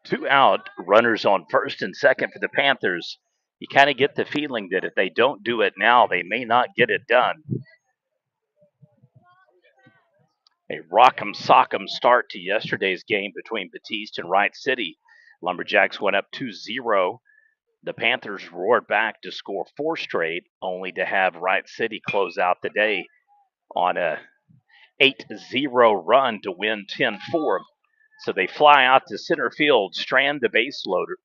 Two out, runners on first and second for the Panthers. You kind of get the feeling that if they don't do it now, they may not get it done. A rock'em sock'em start to yesterday's game between Battiest and Wright City. Lumberjacks went up 2-0. The Panthers roared back to score four straight, only to have Wright City close out the day on a 8-0 run to win 10-4. So they fly out to center field, strand the base loader,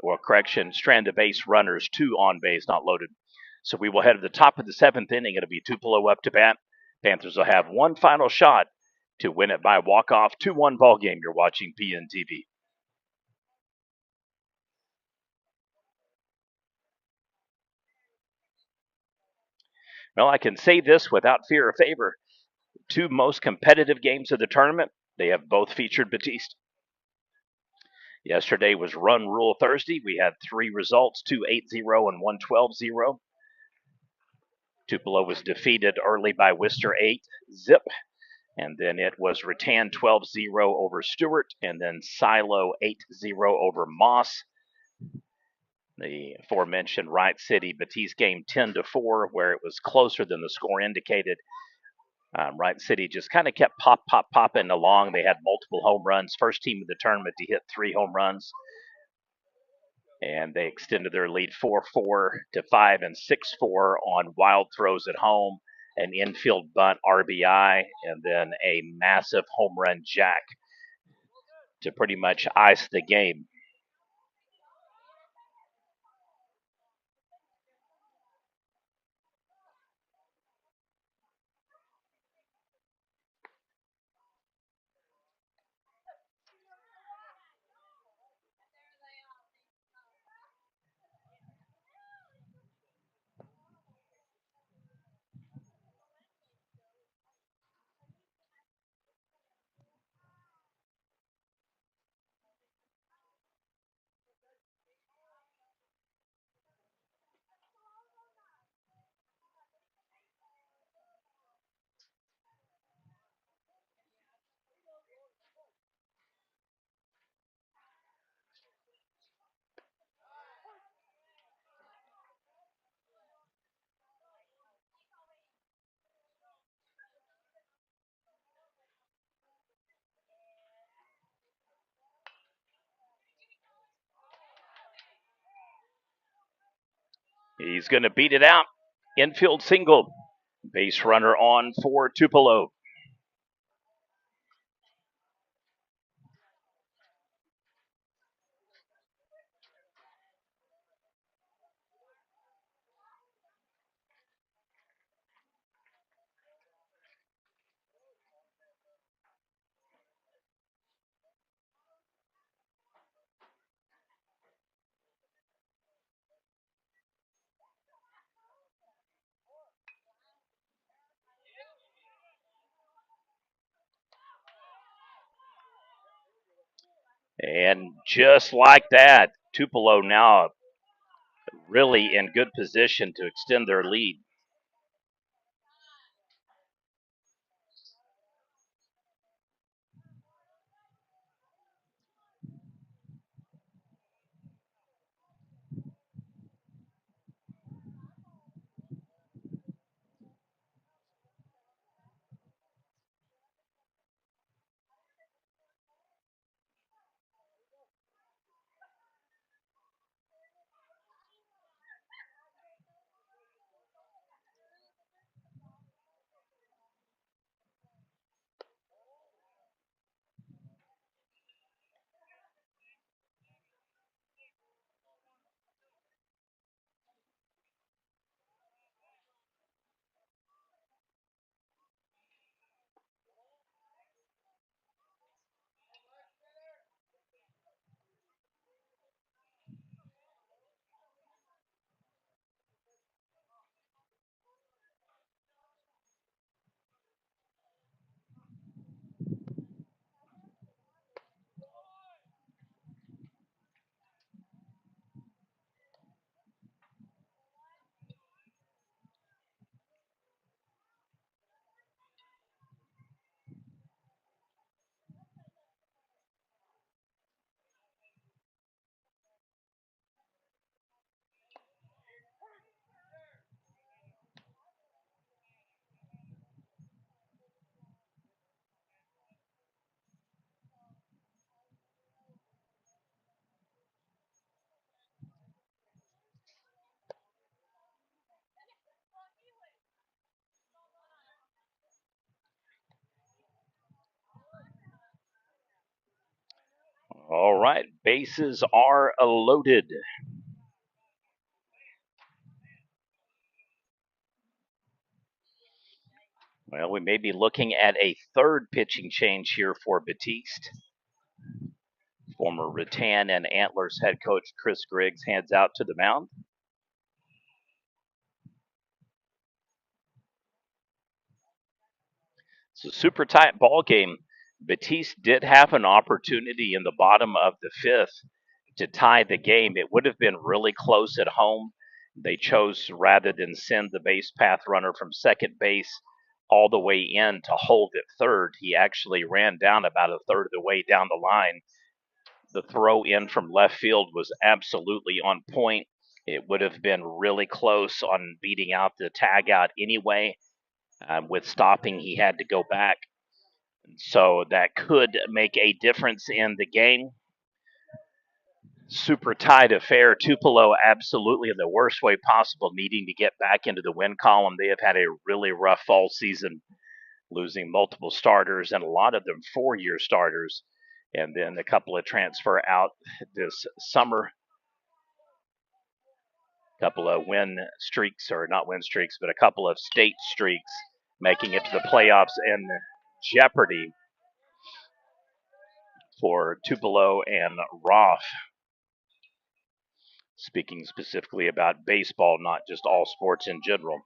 or correction, strand the base runners, two on base, not loaded. So we will head to the top of the seventh inning. It'll be Tupelo up to bat. Panthers will have one final shot to win it by walk-off 2-1 ball game. You're watching PNTV. Well, I can say this without fear or favor. Two most competitive games of the tournament, they have both featured Battiest. Yesterday was Run Rule Thursday. We had three results, 2 8-0 and 1 12-0. Tupelo was defeated early by Worcester 8-zip. And then it was Rattan 12-0 over Stewart, and then Silo 8-0 over Moss. The aforementioned Wright City Battiest game 10-4, where it was closer than the score indicated. Wright City just kind of kept popping along. They had multiple home runs. First team of the tournament to hit 3 home runs. And they extended their lead 4-4 to 5 and 6-4 on wild throws at home, an infield bunt RBI, and then a massive home run jack to pretty much ice the game. He's going to beat it out. Infield single. Base runner on for Tupelo. And just like that, Tupelo now really in good position to extend their lead. All right, bases are loaded. Well, we may be looking at a third pitching change here for Battiest. Former Rattan and Antlers head coach Chris Griggs hands out to the mound. It's a super tight ball game. Battiest did have an opportunity in the bottom of the fifth to tie the game. It would have been really close at home. They chose, rather than send the base path runner from second base all the way in to hold at third, he actually ran down about a third of the way down the line. The throw in from left field was absolutely on point. It would have been really close on beating out the tag out anyway. With stopping, he had to go back. So that could make a difference in the game. Super tight affair. Tupelo absolutely in the worst way possible, needing to get back into the win column. They have had a really rough fall season, losing multiple starters, and a lot of them 4-year starters, and then a couple of transfer out this summer. A couple of win streaks, or not win streaks, but a couple of state streaks, making it to the playoffs in jeopardy for Tupelo and Roth. Speaking specifically about baseball, not just all sports in general.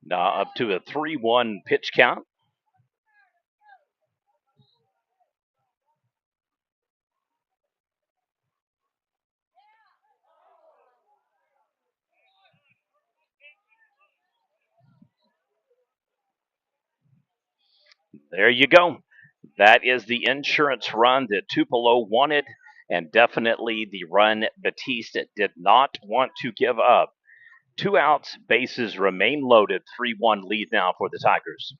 Now up to a 3-1 pitch count. There you go. That is the insurance run that Tupelo wanted, and definitely the run Battiest did not want to give up. Two outs, bases remain loaded. 3-1 lead now for the Tigers.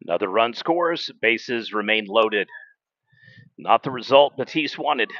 Another run scores, bases remain loaded. Not the result Battiest wanted.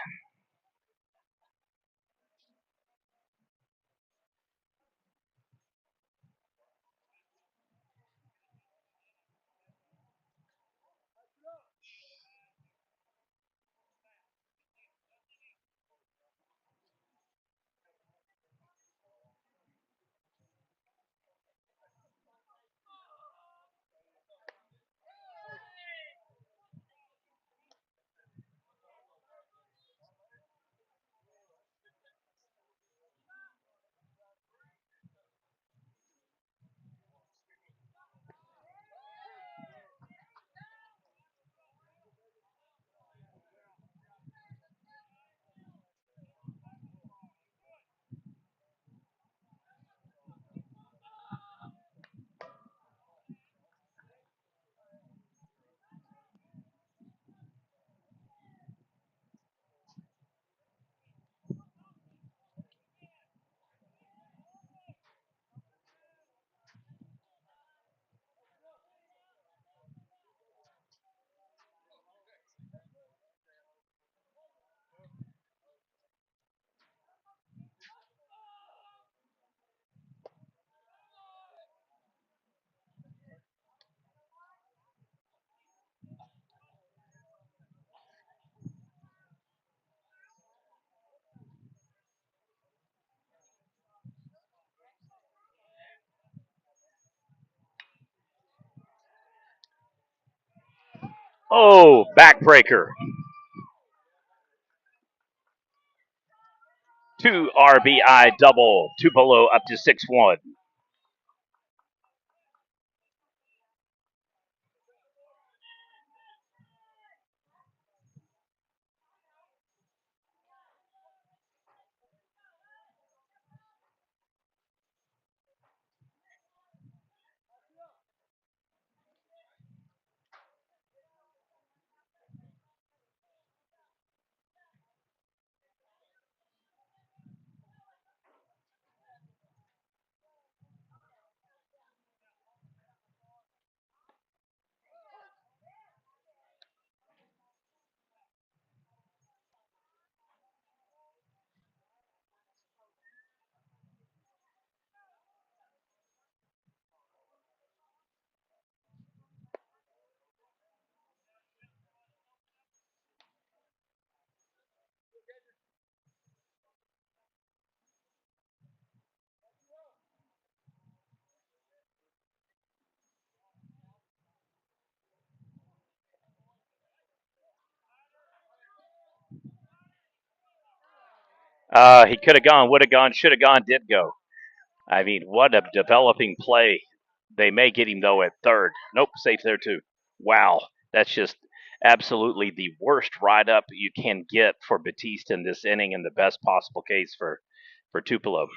Oh, backbreaker. Two RBI double. Tupelo up to 6-1. He could have gone, would have gone, should have gone, did go. I mean, what a developing play. They may get him though at third. Nope, safe there too. Wow, that's just absolutely the worst ride up you can get for Battiest in this inning, in the best possible case for Tupelo.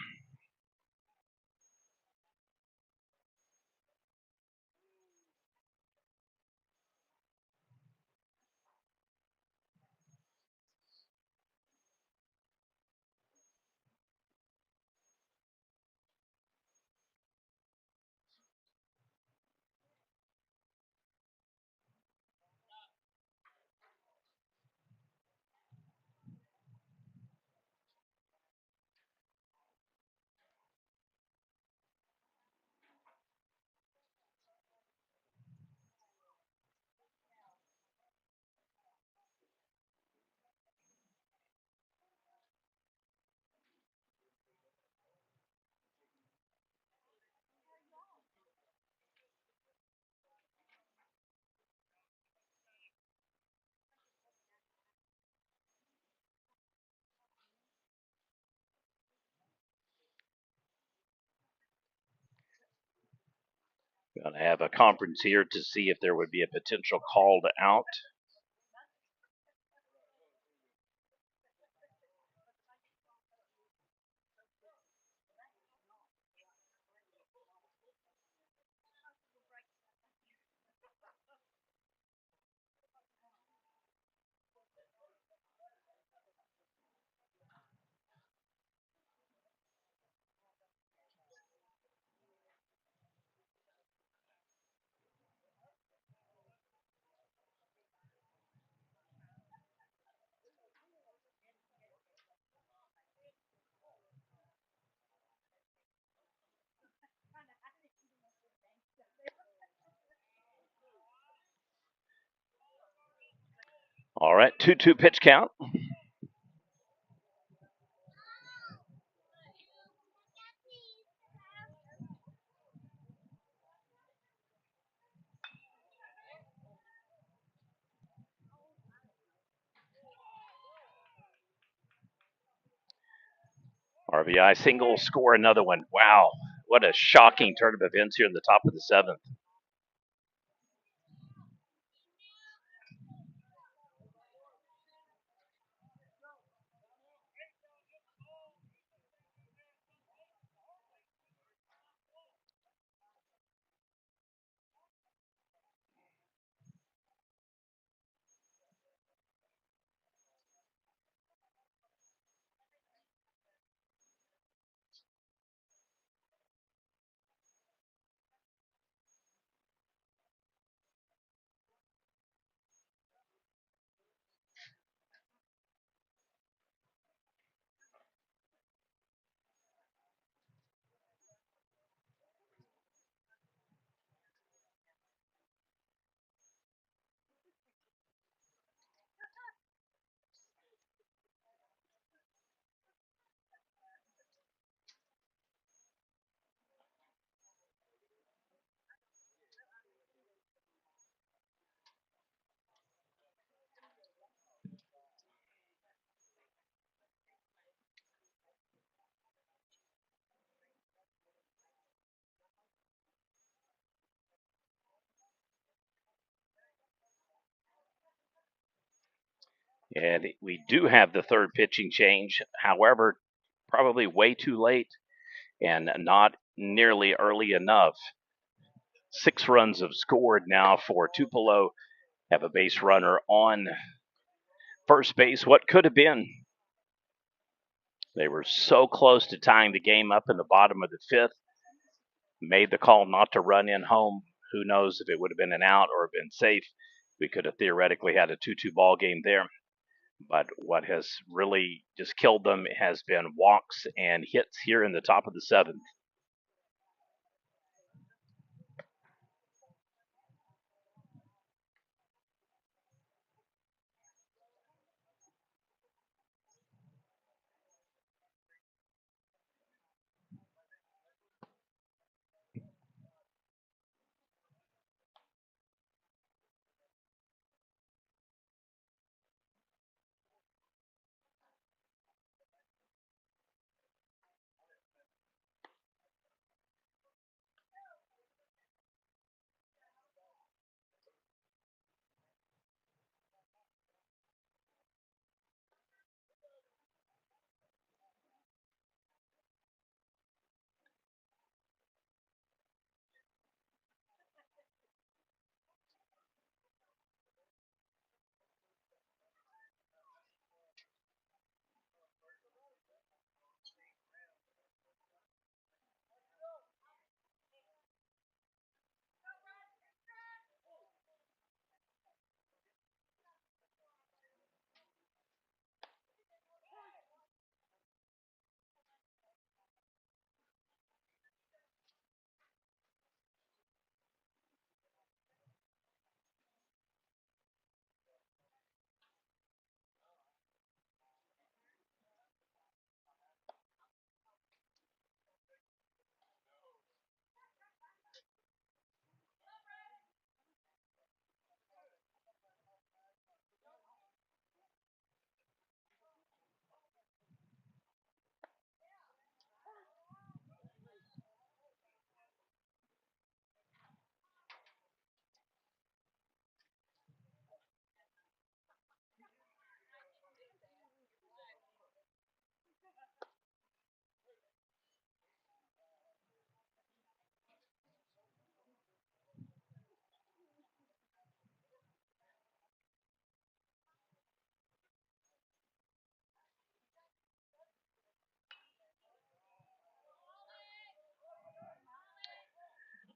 Going to have a conference here to see if there would be a potential call to out. All right, 2-2 pitch count. RBI single, score another one. Wow, what a shocking turn of events here in the top of the seventh. And we do have the third pitching change. However, probably way too late and not nearly early enough. 6 runs have scored now for Tupelo. Have a base runner on first base. What could have been? They were so close to tying the game up in the bottom of the fifth. Made the call not to run in home. Who knows if it would have been an out or been safe? We could have theoretically had a 2-2 ball game there. But what has really just killed them has been walks and hits here in the top of the seventh.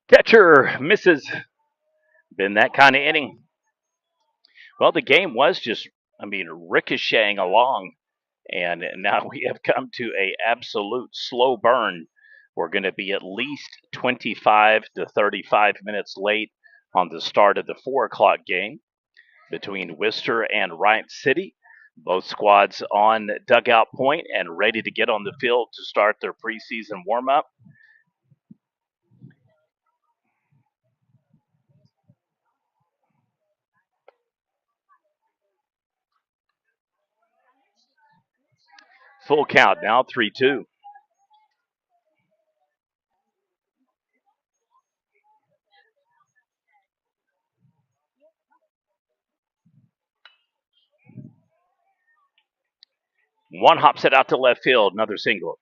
Catcher misses. Been that kind of inning. Well, the game was just, ricocheting along, and now we have come to a absolute slow burn. We're going to be at least 25 to 35 minutes late on the start of the 4 o'clock game between Worcester and Wright City. Both squads on dugout point and ready to get on the field to start their preseason warm up. Full count now, 3-2. One hops it out to left field, another single.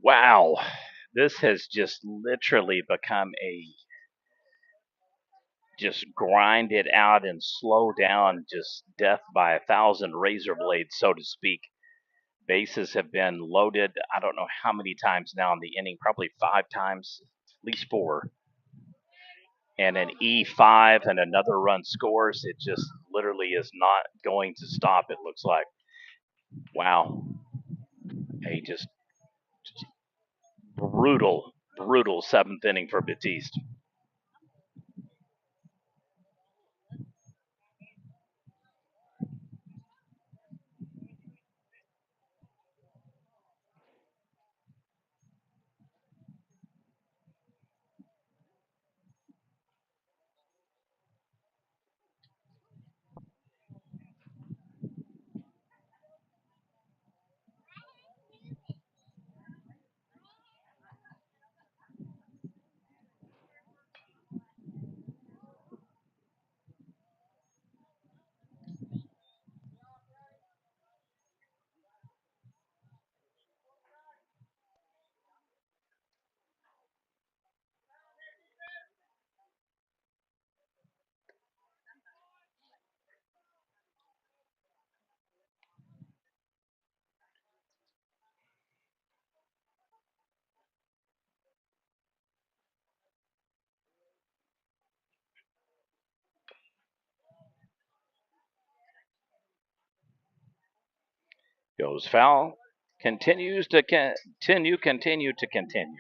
Wow, this has just literally become a just grind it out and slow down, just death by a thousand razor blades, so to speak. Bases have been loaded, I don't know how many times now in the inning, probably 5 times, at least four. And an E5 and another run scores. It just literally is not going to stop, it looks like. Wow. A just brutal, brutal seventh inning for Battiest. Goes foul. Continues to continue to continue.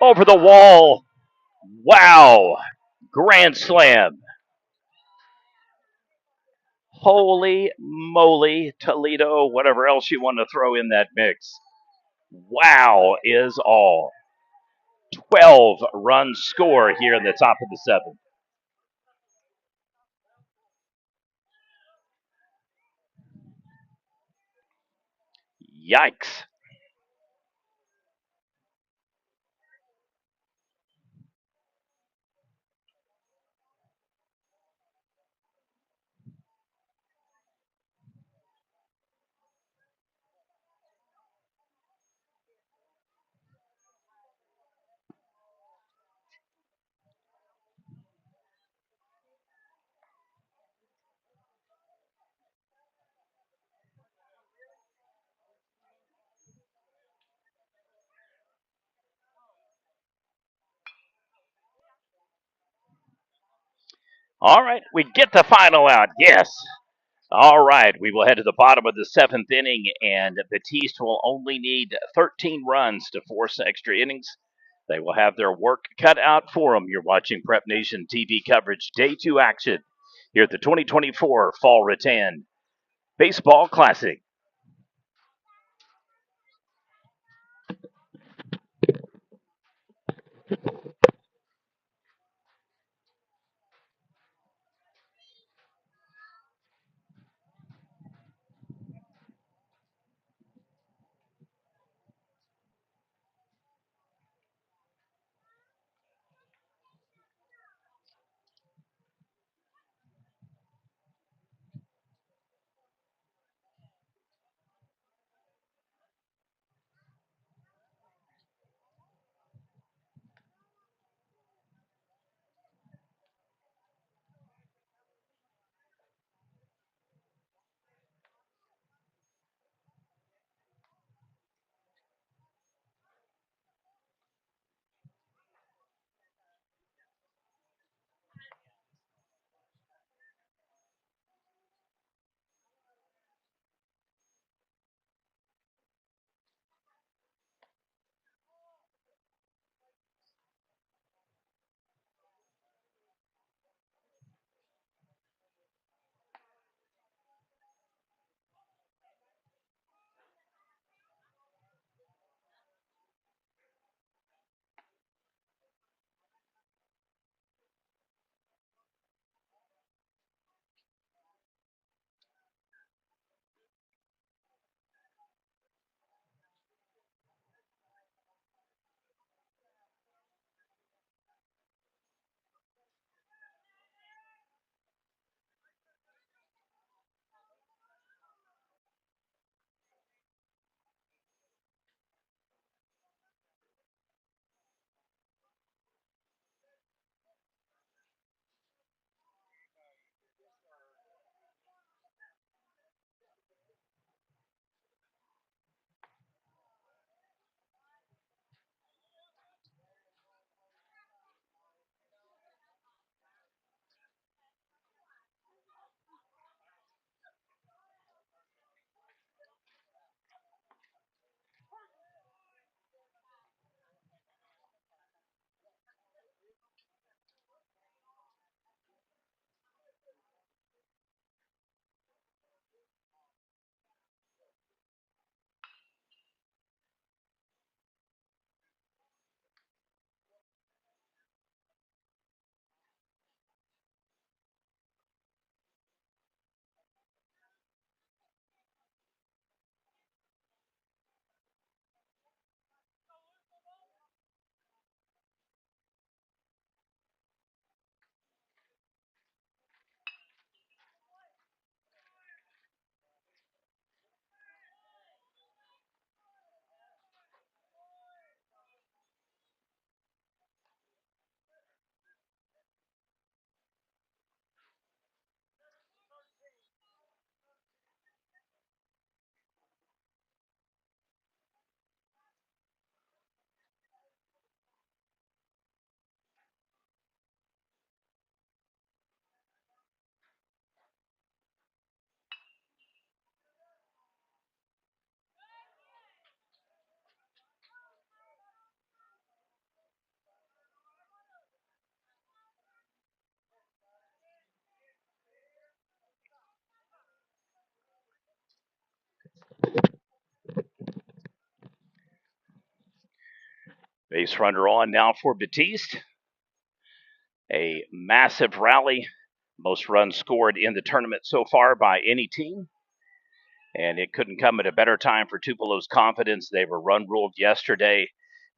Over the wall. Wow. Grand slam. Holy moly, Toledo, whatever else you want to throw in that mix. Wow is all. 12 runs score here in the top of the seventh. Yikes. All right, we get the final out. Yes. All right, we will head to the bottom of the seventh inning, and Battiest will only need 13 runs to force extra innings. They will have their work cut out for them. You're watching Prep Nation TV coverage, day two action here at the 2024 Fall Rattan Baseball Classic. Base runner on now for Battiest. A massive rally. Most runs scored in the tournament so far by any team. And it couldn't come at a better time for Tupelo's confidence. They were run ruled yesterday.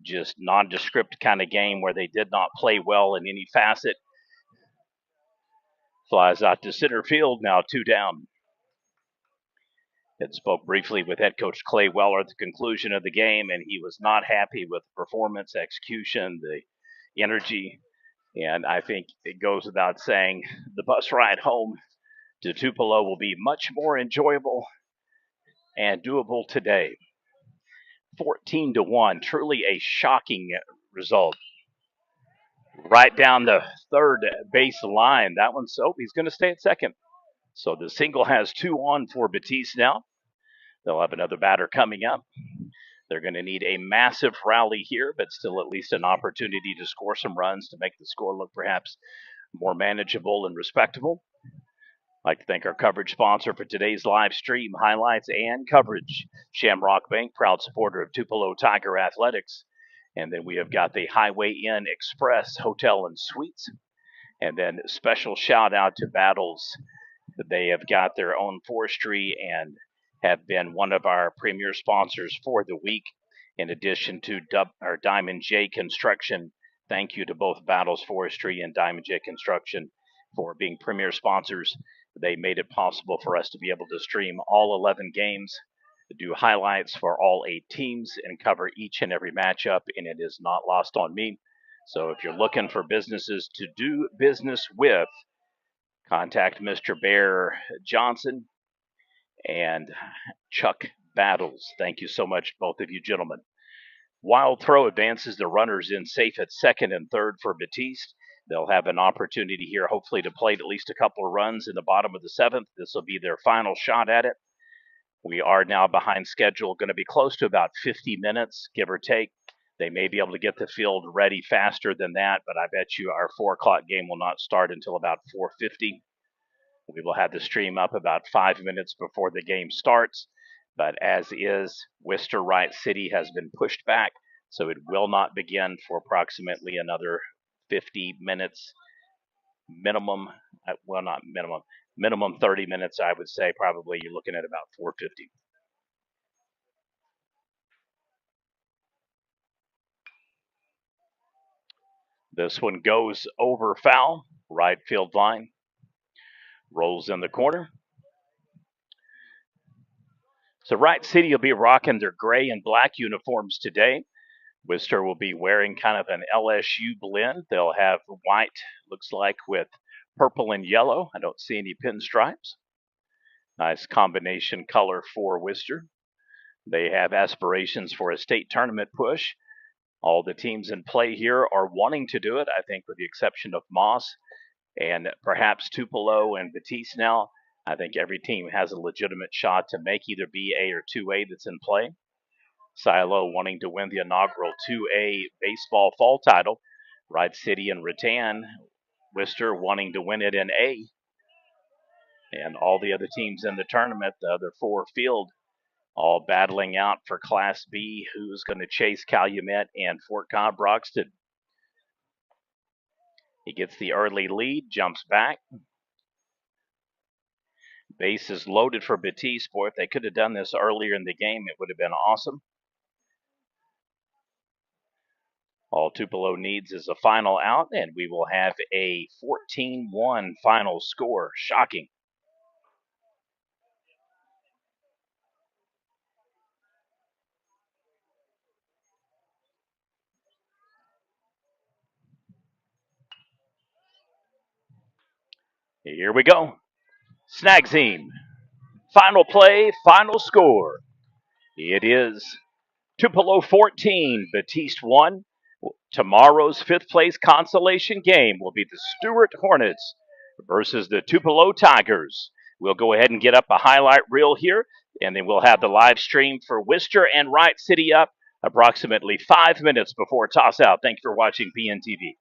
Just nondescript kind of game where they did not play well in any facet. Flies out to center field, now 2 down. Had spoke briefly with head coach Clay Weller at the conclusion of the game, and he was not happy with the performance, execution, the energy. And I think it goes without saying, the bus ride home to Tupelo will be much more enjoyable and doable today. 14-1, truly a shocking result. Right down the third base line. That one's he's going to stay at second. So the single has 2 on for Battiest now. They'll have another batter coming up. They're going to need a massive rally here, but still at least an opportunity to score some runs to make the score look perhaps more manageable and respectable. I'd like to thank our coverage sponsor for today's live stream, highlights, and coverage. Shamrock Bank, proud supporter of Tupelo Tiger Athletics. And then we have got the Highway Inn Express Hotel and Suites. And then special shout out to Battles. They have got their own forestry and have been one of our premier sponsors for the week. In addition to Diamond J Construction, thank you to both Battles Forestry and Diamond J Construction for being premier sponsors. They made it possible for us to be able to stream all 11 games, do highlights for all 8 teams, and cover each and every matchup, and it is not lost on me. So if you're looking for businesses to do business with, contact Mr. Bear Johnson and Chuck Battles. Thank you so much, both of you gentlemen. Wild throw advances the runners in safe at second and third for Battiest. They'll have an opportunity here, hopefully, to plate at least a couple of runs in the bottom of the 7th. This will be their final shot at it. We are now behind schedule, going to be close to about 50 minutes, give or take. They may be able to get the field ready faster than that, but I bet you our 4 o'clock game will not start until about 4:50. We will have the stream up about 5 minutes before the game starts. But as is, Worcester Wright City has been pushed back, so it will not begin for approximately another 50 minutes minimum. Well, not minimum 30 minutes, I would say. Probably you're looking at about 4:50. This one goes over foul, right field line. Rolls in the corner. So Wright City will be rocking their gray and black uniforms today. Worcester will be wearing kind of an LSU blend. They'll have white, looks like, with purple and yellow. I don't see any pinstripes. Nice combination color for Worcester. They have aspirations for a state tournament push. All the teams in play here are wanting to do it, I think, with the exception of Moss and perhaps Tupelo and Battiest now. I think every team has a legitimate shot to make either BA or 2A that's in play. Silo wanting to win the inaugural 2A baseball fall title. Wright City and Rattan. Worcester wanting to win it in A. And all the other teams in the tournament, the other 4 field, all battling out for Class B, who's going to chase Calumet and Fort Cobb-Broxton. He gets the early lead, jumps back. Base is loaded for Battiest. Boy, if they could have done this earlier in the game, it would have been awesome. All Tupelo needs is a final out, and we will have a 14-1 final score. Shocking. Here we go. Snagzine. Final play, final score. It is Tupelo 14, Battiest 1. Tomorrow's 5th place consolation game will be the Stewart Hornets versus the Tupelo Tigers. We'll go ahead and get up a highlight reel here, and then we'll have the live stream for Worcester and Wright City up approximately 5 minutes before toss out. Thank you for watching PNTV.